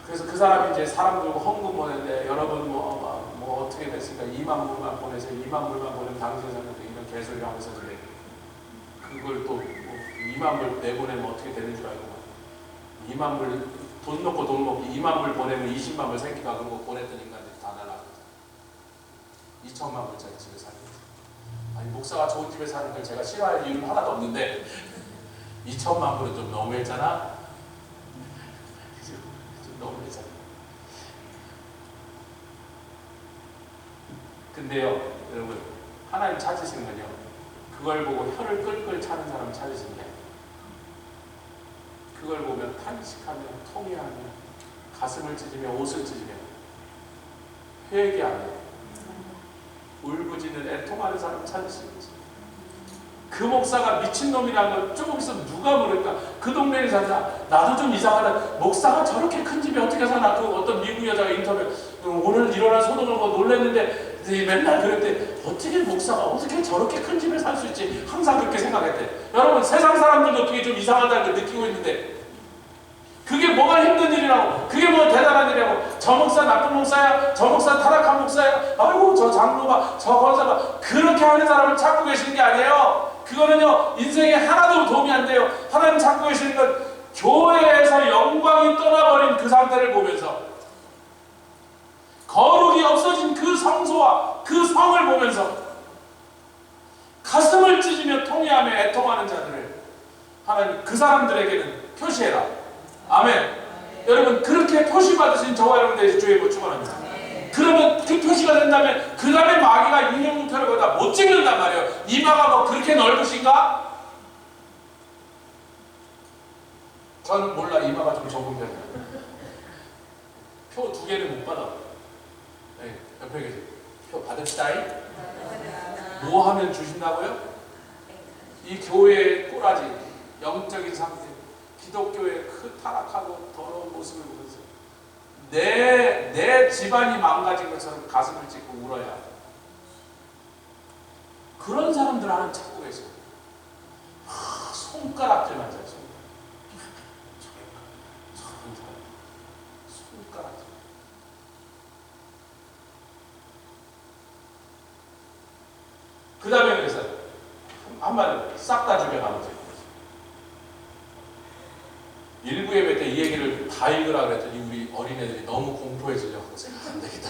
A: 그래서 그 사람이 이제 사람 들고 헌금 보냈는데 여러분 뭐 어떻게 됐습니까? 2만 불만 보내세요. 2만 불만 보내면 당신은 이런 개소리 하면서 그래. 그걸 또 뭐 2만 불 내보내면 어떻게 되는 줄 알고 2만 불 돈 넣고 2만 불 보내면 20만 불 생기가 그러고 보냈던 인간들이 다 날라갔죠. 2천만 불짜리 집에 살고 아니 목사가 좋은 집에 사는 걸 제가 싫어할 이유는 하나도 없는데 2천만 불은 좀 너무했잖아. 좀 너무했잖아. 근데요 여러분 하나님 찾으시는 건요 그걸 보고 혀를 끌끌 차는 사람 찾으시는 게 아니에요. 그걸 보면 탄식하며 통회하며 가슴을 찢으며 옷을 찢으며 회개하며 울부짖는 애통하는 사람 찾으시는 거지. 그 목사가 미친놈이라는 걸 조금 있으면 누가 모를까. 그 동네에 사자 나도 좀 이상하다. 목사가 저렇게 큰 집에 어떻게 사나. 그 어떤 미국 여자가 인터뷰 오늘 일어난 소동을 보고 놀랐는데 맨날 그랬대. 어떻게 목사가 어떻게 저렇게 큰 집에 살 수 있지. 항상 그렇게 생각했대. 여러분 세상 사람들도 그게 좀 이상하다는 걸 느끼고 있는데 그게 뭐가 힘든 일이라고. 그게 뭐 대단한 일이라고. 저 목사 나쁜 목사야. 저 목사 타락한 목사야. 아이고 저 장로가 저 권사가 그렇게 하는 사람을 찾고 계시는 게 아니에요. 그거는요 인생에 하나도 도움이 안 돼요. 하나님 찾고 계시는 건 교회에서 영광이 떠나버린 그 상태를 보면서 거룩이 없어진 그 성소와 그 성을 보면서 가슴을 찢으며 통회하며 애통하는 자들을 하나님 그 사람들에게는 표시해라. 아멘. 여러분 그렇게 표시받으신 저와 여러분들의 주의 못 축원합니다. 그러면 그 표시가 된다면 그 다음에 마귀가 인형표를 거다 못 찍는단 말이에요. 이마가 뭐 그렇게 넓으신가? 저는 몰라. 이마가 좀 좁은 편이에요. 표 2개는 못 받아. 네, 옆에 계세요. 표 받읍시다이? 뭐 하면 주신다고요? 이 교회의 꼬라지, 영적인 상태, 기독교의 그 타락하고 더러운 모습을 보면서 내 집안이 망가진 것처럼 가슴을 찢고 울어야 그런 사람들 하나님 찾고 계세요. 손가락질만 잘 손가락질. 그 다음에 그래서 한마디로 싹 다 죽여가는 거예요. 일부 예배 때 이 얘기를 다 읽으라 그랬더니 우리 어린애들이 너무 공포해지려고 안 되겠다.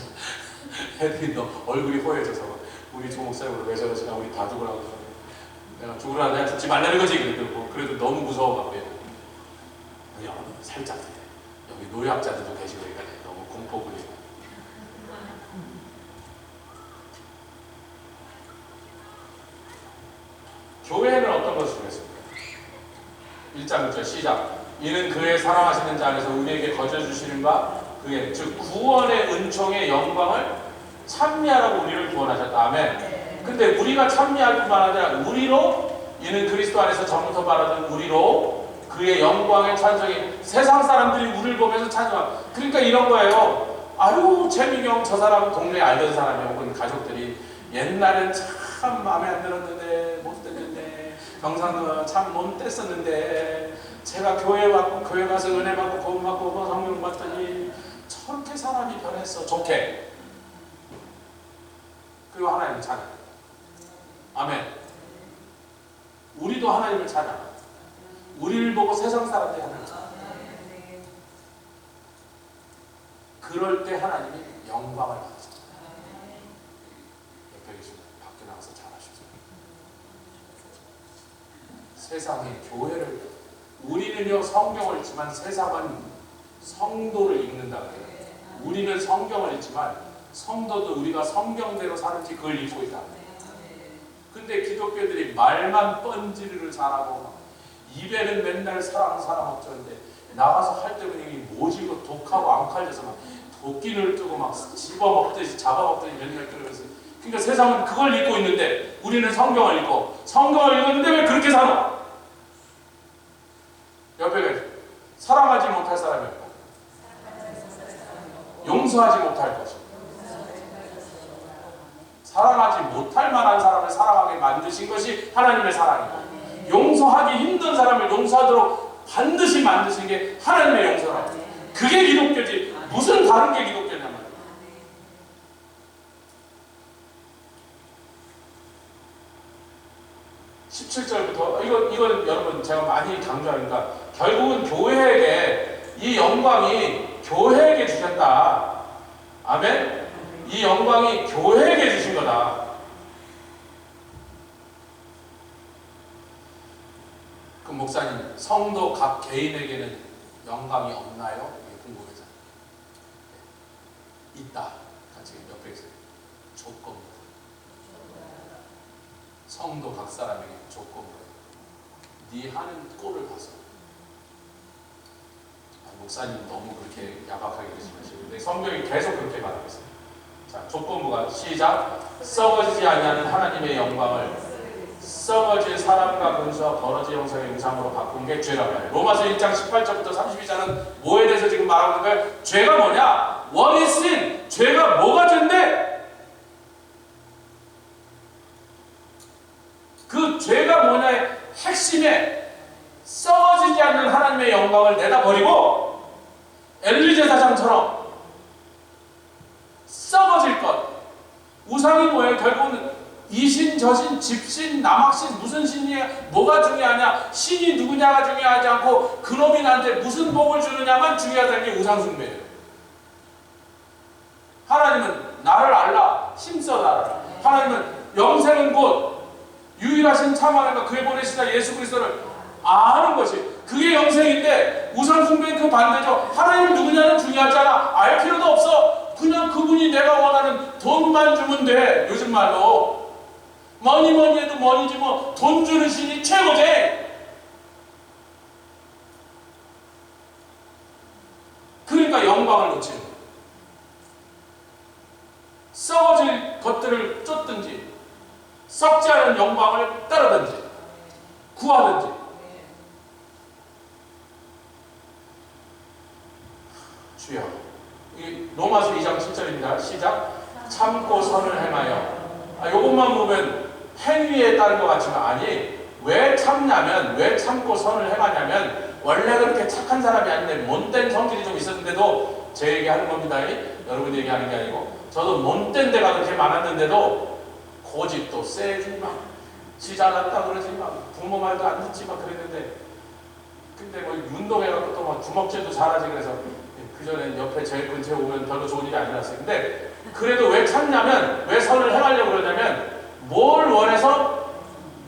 A: 애들이 얼굴이 호해져서 우리 조 목사님으로 왜 저러시나 우리 다 죽으라고 그러고 내가 죽으라 내가 죽지 말라는 거지. 그래도 너무 무서워갖고 여기 살짝 여기 노약자들도 계시고 그러니까 너무 공포구리. 교회는 어떤 것을 주겠습니까? 1장 1절 시작. 이는 그의 사랑하시는 자 안에서 우리에게 거저주시는 바 그의 즉 구원의 은총의 영광을 찬미하라고 우리를 구원하셨다. 아멘. 근데 우리가 찬미할 뿐만 아니라 우리로 이는 그리스도 안에서 전부터 바라던 우리로 그의 영광의 찬송이 세상 사람들이 우리를 보면서 찬송하. 그러니까 이런 거예요. 아유 재미경 저 사람 동네에 알던 사람이 혹은 가족들이 옛날엔 참 마음에 안 들었는데 못 됐는데 경상도 참 못 됐었는데 제가 교회 가서 은혜 받고 구원 받고 성령 받더니 저렇게 사람이 변했어. 좋게. 그리고 하나님을 찾아. 아멘. 우리도 하나님을 찾아. 우리를 보고 세상 사람들이 하나님을 찾아. 그럴 때 하나님이 영광을 받으십니다. 옆에 계신 밖에 나가서 잘하십시오. 세상이 교회를 우리는요 성경을 읽지만 세상은 성도를 읽는다 그래요. 우리는 성경을 읽지만 성도도 우리가 성경대로 사는지 그걸 읽고 있다. 근데 기독교들이 말만 뻔지르르 잘하고 입에는 맨날 사랑 어쩌는데 나가서 할 때는 이게 뭐지 이거 독하고 앙칼져서 막 도끼를 뜨고 막 집어먹듯이 잡아먹듯이 맨날 그러면서 그러니까 세상은 그걸 읽고 있는데 우리는 성경을 읽고 성경을 읽었는데 왜 그렇게 살아? 옆에 사랑하지 못할 사람이 없다. 용서하지 못할 것이다. 사랑하지 못할 만한 사람을 사랑하게 만드신 것이 하나님의 사랑이고, 용서하기 힘든 사람을 용서하도록 반드시 만드신 게 하나님의 용서라고. 그게 기독교지 무슨 다른 게 기독교냐면. 17절부터 이거는 여러분 제가 많이 강조하니까 결국은 교회에게 이 영광이 교회에게 주셨다. 아멘. 이 영광이 교회에게 주신 거다. 그 목사님, 성도 각 개인에게는 영광이 없나요? 이게 궁금해서. 있다. 같이 옆에 있어요. 조건부. 성도 각 사람에게 조건부. 네 하는 꼴을 봐서. 목사님 너무 그렇게 야박하게 그러지 마시고, 근데 성경이 계속 그렇게 말하고 있어요. 자, 조건부가 시작. 썩어지지 아니하는 하나님의 영광을 썩어질 사람과 근수와 버러지 형상의 형상으로 바꾼 게 죄라고 해요. 로마서 1장 18절부터 32절은 뭐에 대해서 지금 말하는 거예요? 죄가 뭐냐? What is sin? 죄가 뭐가 죄인데? 그 죄가 뭐냐의 핵심에 썩어지지 않는 하나님의 영광을 내다버리고 엘리 제사장처럼 썩어질 것. 우상이 뭐예요? 결국은 이신, 저신, 집신, 남학신, 무슨 신이야? 뭐가 중요하냐? 신이 누구냐가 중요하지 않고 그놈이 나한테 무슨 복을 주느냐만 중요하다는 게 우상숭배예요. 하나님은 나를 알라, 힘써 나를. 하나님은 영생은 곧 유일하신 참 하나님과 그의 보내시다 예수 그리스도를 아는 것이, 그게 영생인데 우상숭배는 그 반대죠. 하나님 누구냐는 중요하지 않아. 알 필요도 없어. 그냥 그분이 내가 원하는 돈만 주면 돼. 요즘 말로 뭐니 해도 뭐니지 뭐. 돈 주는 신이 최고지. 그러니까 영광을 놓치는 거예요. 썩어질 것들을 쫓든지 썩지 않은 영광을 따르든지 구하든지. 주여. 로마서 2장 7절입니다. 시작. 참고 선을 행하여. 요것만 보면 행위에 따른 것 같지만, 아니, 왜 참냐면, 왜 참고 선을 행하냐면, 원래 그렇게 착한 사람이 아닌데 못된 성질이 좀 있었는데도, 제 얘기하는 겁니다. 여러분 얘기하는 게 아니고, 저도 못된 데가 그렇게 많았는데도 고집도 세지 막, 지 잘났다 그러지 막, 부모 말도 안 듣지 막 그랬는데, 근데 뭐 운동해갖고 또 막 주먹질도 잘하지. 그래서 그전엔 옆에 제일 근처에 오면 별로 좋은 일이 아니었어요. 근데 그래도 왜 참냐면, 왜 선을 행하려고 그러냐면, 뭘 원해서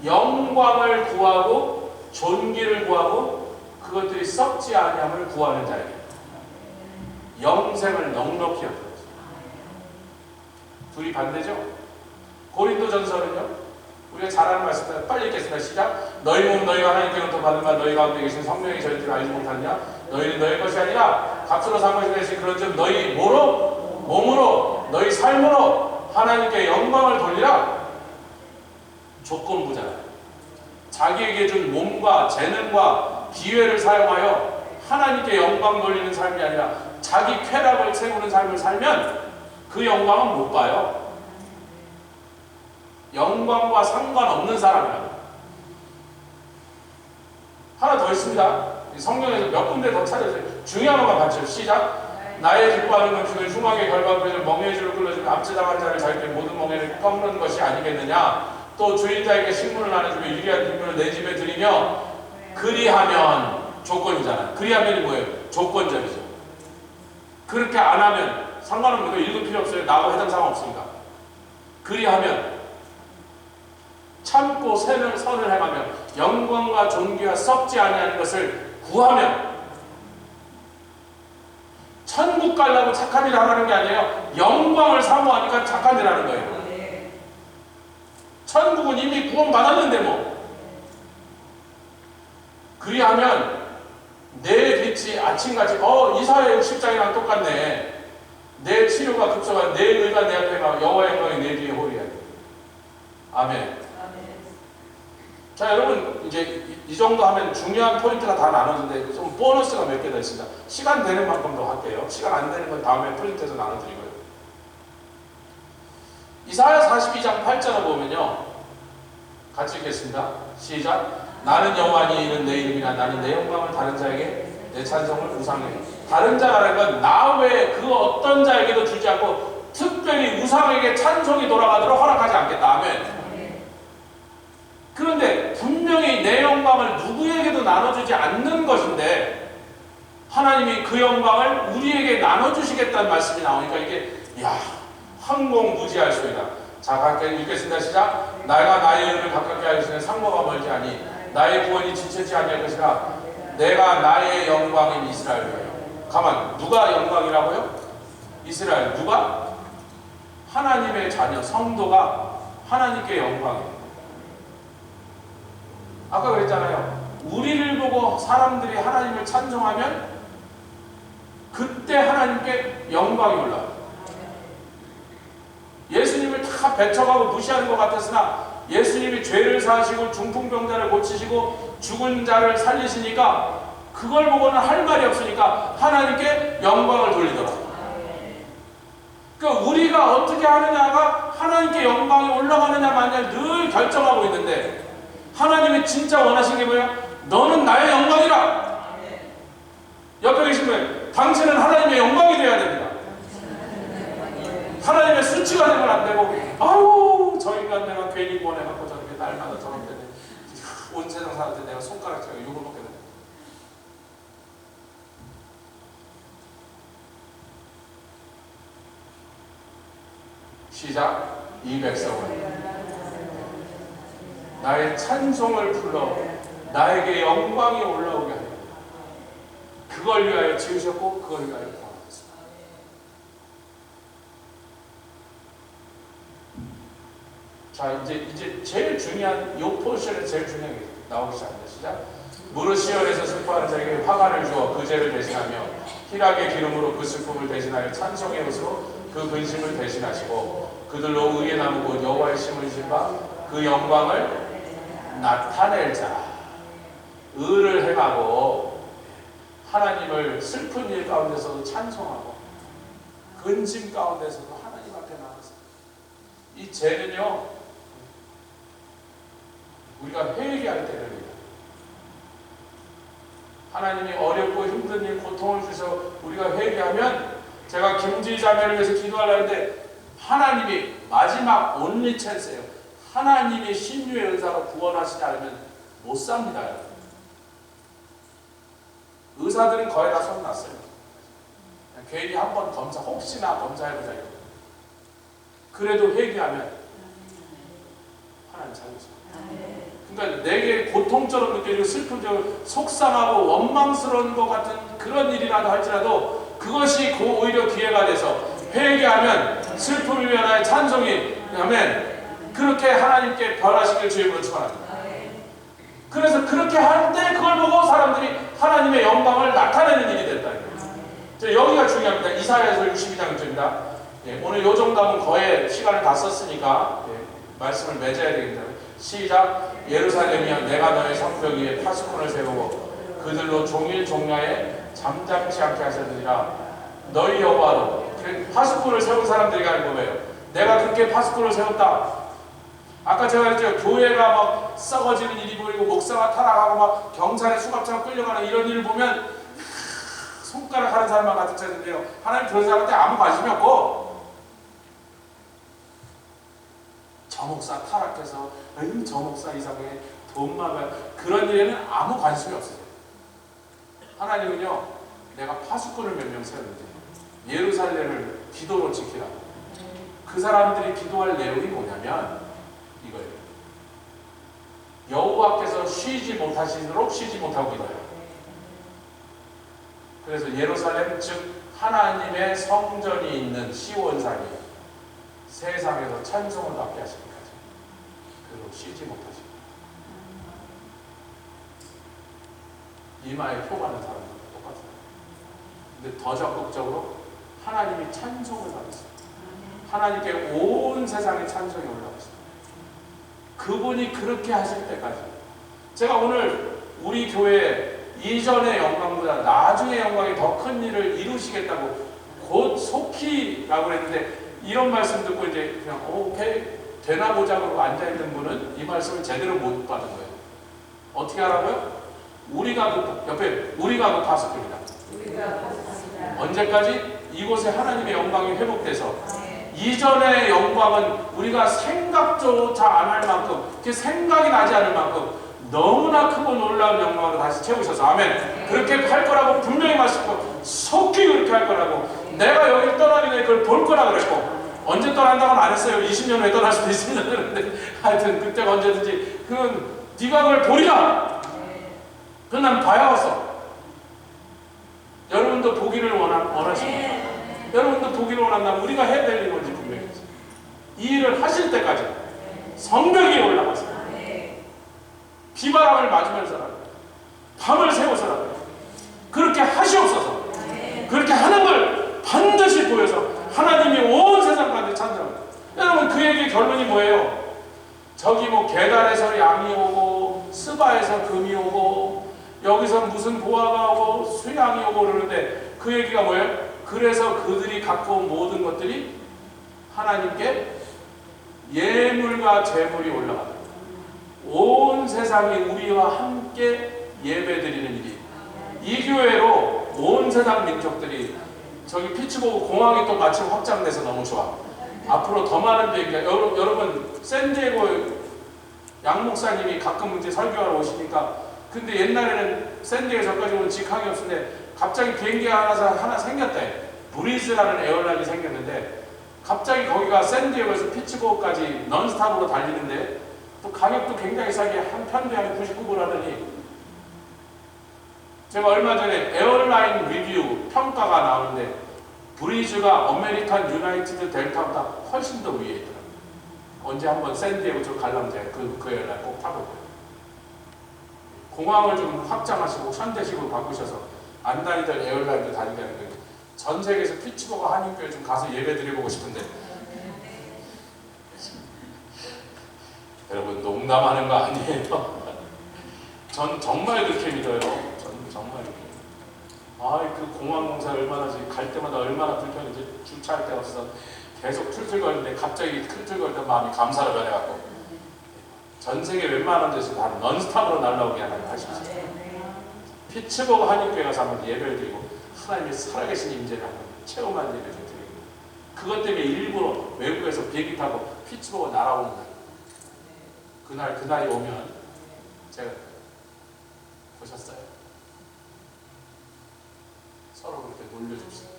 A: 영광을 구하고 존귀를 구하고 그것들이 썩지 아니함을 구하는 자에게 영생을 넉넉히 얻는 거죠. 둘이 반대죠. 고린도전서는요, 우리가 잘 아는 말씀입니다. 빨리 읽겠습니다. 시작. 너희 몸 너희가 하나님께로부터 받은 바 너희 가운데 계신 성령이 저희 줄 알지 못하느냐? 너희는 너희 것이 아니라 값으로 산 것이 되신 그런즉 너희 뭐로? 몸으로 너희 삶으로 하나님께 영광을 돌리라. 조건부잖아요. 자기에게 준 몸과 재능과 기회를 사용하여 하나님께 영광 돌리는 삶이 아니라 자기 쾌락을 채우는 삶을 살면 그 영광은 못 봐요. 영광과 상관없는 사람이라고. 하나 더 있습니다. 성경에서 몇 군데 더 찾아주세요. 중요한 것만 같이 시작. 나의 기뻐하는 것은 흉악의 결박을 멍해줄을 끌어주며 압제당한 자를 자기의 모든 멍해를 꺾는 것이 아니겠느냐. 또 주인자에게 식물을 나눠주며 유리한 뒷물을 내 집에 들이며 그리하면 조건이잖아. 그리하면이 뭐예요? 조건적이죠. 그렇게 안 하면 상관없는 거 읽을 필요 없어요. 나하고 해당 상관없으니까. 그리하면 참고 선을 행하며 영광과 존귀와 썩지 아니하는 것을 구하면, 천국 가려고 착한 일을 하라는 게 아니에요. 영광을 사모하니까 착한 일을 하는 거예요. 천국은 이미 구원받았는데 뭐. 그리하면 내 빛이 아침같이 이사야 60장이랑 똑같네. 내 치료가 급속한 내 의가 내 앞에 가 여호와의 영광이 내 뒤에 호리하니. 아멘. 자, 여러분 이제 이 정도 하면 중요한 포인트가 다 나눠지는데 좀 보너스가 몇 개 더 있습니다. 시간 되는 만큼 더 할게요. 시간 안 되는 건 다음에 프린트해서 나눠드리고요. 이사야 42장 8절을 보면요. 같이 읽겠습니다. 시작. 나는 여호와니 이는 내 이름이나 나는 내 영광을 다른 자에게 내 찬송을 우상에 다른 자라는 건 나 외에 그 어떤 자에게도 주지 않고 특별히 우상에게 찬송이 돌아가도록 허락하지 않겠다. 아멘. 그런데 분명히 내 영광을 누구에게도 나눠주지 않는 것인데 하나님이 그 영광을 우리에게 나눠주시겠다는 말씀이 나오니까 이게 황공무지할 소이다. 자, 가까이 읽겠습니다. 시작. 내가 나의 의를 가깝게 하시는 상고가 멀지 아니 나의 구원이 지체지 아니할 것이라 내가 나의 영광인 이스라엘을 위하여. 가만, 누가 영광이라고요? 이스라엘. 누가? 하나님의 자녀 성도가 하나님께 영광이에요. 아까 그랬잖아요. 우리를 보고 사람들이 하나님을 찬송하면 그때 하나님께 영광이 올라와요. 예수님을 다 배척하고 무시하는 것 같았으나 예수님이 죄를 사하시고 중풍병자를 고치시고 죽은 자를 살리시니까 그걸 보고는 할 말이 없으니까 하나님께 영광을 돌리더라고요. 그러니까 우리가 어떻게 하느냐가 하나님께 영광이 올라가느냐 마느냐를 늘 결정하고 있는데 하나님이 진짜 원하신 게 뭐예요? 너는 나의 영광이라. 옆에 계신 분, 당신은 하나님의 영광이 되어야 됩니다. 하나님의 수치가 되면 안 되고, 아유 저 인간 내가 괜히 보내갖고 저렇게 날마다 저렇게 온 세상 사람들 내가 손가락질하고 욕을 먹게 된다. 시작. 이 백성은 나의 찬송을 불러 나에게 영광이 올라오게 하여 그걸 위하여 지으셨고 그걸 위하여 구원하셨습니다. 자, 이제 제일 중요한 요 포션에 제일 중요한 게 나오기 시작합니다. 시작. 무릇 시온에서 슬퍼하는 자에게 화관을 주어 그 죄를 대신하며 희락의 기름으로 그 슬픔을 대신하여 찬송의 옷으로 그 근심을 대신하시고 그들로 의의 나무 곧 여호와의 심으신 바 그 영광을 나타낼 자. 의를 행하고 하나님을 슬픈 일 가운데서도 찬송하고 근심 가운데서도 하나님 앞에 나가서 이 죄는요 우리가 회개할 때입니다. 하나님이 어렵고 힘든 일 고통을 주셔 우리가 회개하면 제가 김지희 자매를 위해서 기도하려는데 하나님이 마지막 온리 찬스예요. 하나님이 신유의 은사로 구원하시지 않으면 못 삽니다. 의사들은 거의 다 손났어요. 괜히 한번 검사, 혹시나 검사해보자 이거. 그래도 회개하면 하나님 살려줘요. 그러니까 내게 고통처럼 느껴지고 슬픔처럼 속상하고 원망스러운 것 같은 그런 일이라도 할지라도 그것이 오히려 기회가 돼서 회개하면 슬픔을 위하여 찬송이 하면 그렇게 하나님께 벌하시길 주임으로 축원합니다. 그래서 그렇게 할 때 그걸 보고 사람들이 하나님의 영광을 나타내는 일이 됐다는 거예요. 여기가 중요합니다. 이사야서 62장 1절입니다. 오늘 요 정도 하면 거의 시간을 다 썼으니까 말씀을 맺어야 되겠다. 시작. 예루살렘이여 내가 너의 성벽 위에 파수꾼을 세우고 그들로 종일 종야에 잠잠치 않게 하셨느니라. 너희 여호와로 파수꾼을 세운 사람들이 하는 거예요. 내가 그렇게 파수꾼을 세웠다. 아까 제가 그랬죠. 교회가 막 썩어지는 일이 보이고 목사가 타락하고 막 경찰에 수갑차가 끌려가는 이런 일을 보면 손가락 하는 사람만 가득 차는데요. 하나님 그런 사람한테 아무 관심이 없고 저 목사 타락해서 저 목사 이상해 돈만 가 그런 일에는 아무 관심이 없어요. 하나님은요 내가 파수꾼을 몇 명 세웠는데 예루살렘을 기도로 지키라고. 그 사람들이 기도할 내용이 뭐냐면 이거예요. 여호와께서 쉬지 못하시도록 쉬지 못하고 기도해요. 그래서 예루살렘 즉 하나님의 성전이 있는 시온산이 세상에서 찬송을 받게 하시기까지 그리고 쉬지 못하시고 이마에 표 가는 사람들도 똑같아요. 근데 더 적극적으로 하나님이 찬송을 받으세요. 하나님께 온 세상에 찬송이 올라가십니다. 그분이 그렇게 하실 때까지 제가 오늘 우리 교회 이전의 영광보다 나중의 영광이 더 큰 일을 이루시겠다고 곧 속히라고 했는데, 이런 말씀 듣고 이제 그냥 오케이 되나 보자고 앉아있는 분은 이 말씀을 제대로 못 받은 거예요. 어떻게 하라고요? 우리가 그 파수꾼이다. 언제까지? 이곳에 하나님의 영광이 회복돼서 이전의 영광은 우리가 생각조차 안 할 만큼, 그 생각이 나지 않을 만큼 너무나 크고 놀라운 영광으로 다시 채우셔서, 아멘. 그렇게 할 거라고 분명히 말씀하고 속히 그렇게 할 거라고, 내가 여기를 떠나기 전에 그걸 볼 거라 그랬고, 언제 떠난다고는 안 했어요. 20년 후에 떠날 수도 있습니다. 그런데 하여튼 그때가 언제든지 그건 네가 그걸 보리라. 그건 난 봐야겠어. 여러분도 보기를 원하십니까? 여러분도 보기를 원한다면 우리가 해야 될 일은 뭔지 분명히 있어요. 이 일을 하실 때까지 성벽 위에 올라가서 비바람을 맞으면서라도 밤을 새워서라도 그렇게 하시옵소서. 그렇게 하는 걸 반드시 보여서 하나님이 온 세상 가운데 찬양합니다. 여러분, 그 얘기의 결론이 뭐예요? 저기 뭐 게달에서 양이 오고 스바에서 금이 오고 여기서 무슨 보아가 오고 수양이 오고 그러는데, 그 얘기가 뭐예요? 그래서 그들이 갖고 온 모든 것들이 하나님께 예물과 제물이 올라간다. 온 세상이 우리와 함께 예배드리는 일이, 이 교회로 온 세상 민족들이, 저기 피츠버그 공항이 또 마침 확장돼서 너무 좋아. 앞으로 더 많은 비행기가, 여러분 샌디에고 양 목사님이 가끔 이제 설교하러 오시니까, 근데 옛날에는 샌디에고에서까지 오는 직항이 없었는데 갑자기 비행기가 하나 생겼대. 브리즈라는 에어라인이 생겼는데, 갑자기 거기가 샌디에고에서 피츠버그까지 넌스탑으로 달리는데, 또 가격도 굉장히 싸게 한 편에 한 99불 하더니, 제가 얼마 전에 에어라인 리뷰 평가가 나오는데 브리즈가 아메리칸 유나이티드 델타보다 훨씬 더 위에 있더라고요. 언제 한번 샌디에고 쪽 가려면 제가 그 에어라인 꼭 타볼 거예요. 공항을 좀 확장하시고 현대식으로 바꾸셔서 안 다니던 에어라인도 다니게 하는 거예요. 전 세계에서 피츠버그 한인교회 좀 가서 예배 드려보고 싶은데, 여러분 농담하는 거 아니에요. 전 정말 그렇게 믿어요. 전 정말 그렇게. 그 공항공사 얼마나 갈 때마다 얼마나 불편한지, 주차할 데가 없어 계속 툴툴거리는데 갑자기 툴툴거리던 마음이 감사로 변해갖고, 전 세계 웬만한 데서 다 넌스탑으로 날라오게 하십시오. 피츠버그 한인교회 가서 한번 예배를 드리고 하나님의 살아계신 임재를 한번 체험한 예배를 드리고, 그것 때문에 일부러 외국에서 비행기 타고 피츠버그 날아오는 날, 그날이 오면 제가 보셨어요? 서로 그렇게 놀려줍시다.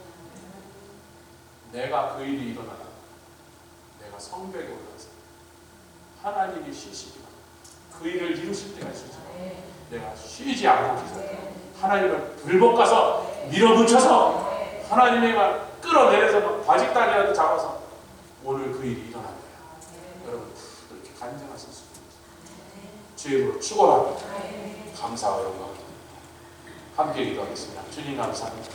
A: 내가 그 일이 일어나라. 내가 성벽에 올라가서 하나님이 쉬시기만, 그 일을 이루실 때가 쉬지. 내가 쉬지 않고 기도해. 하나님을 불복 가서 밀어붙여서 하나님의 막 끌어내려서 막 바짓다리라도 잡아서 오늘 그 일이 일어난 거야. 여러분 그렇게 간증하실 수 있습니다. 주의 이름으로 축원합니다. 감사와 영광 함께 기도하겠습니다. 주님 감사합니다.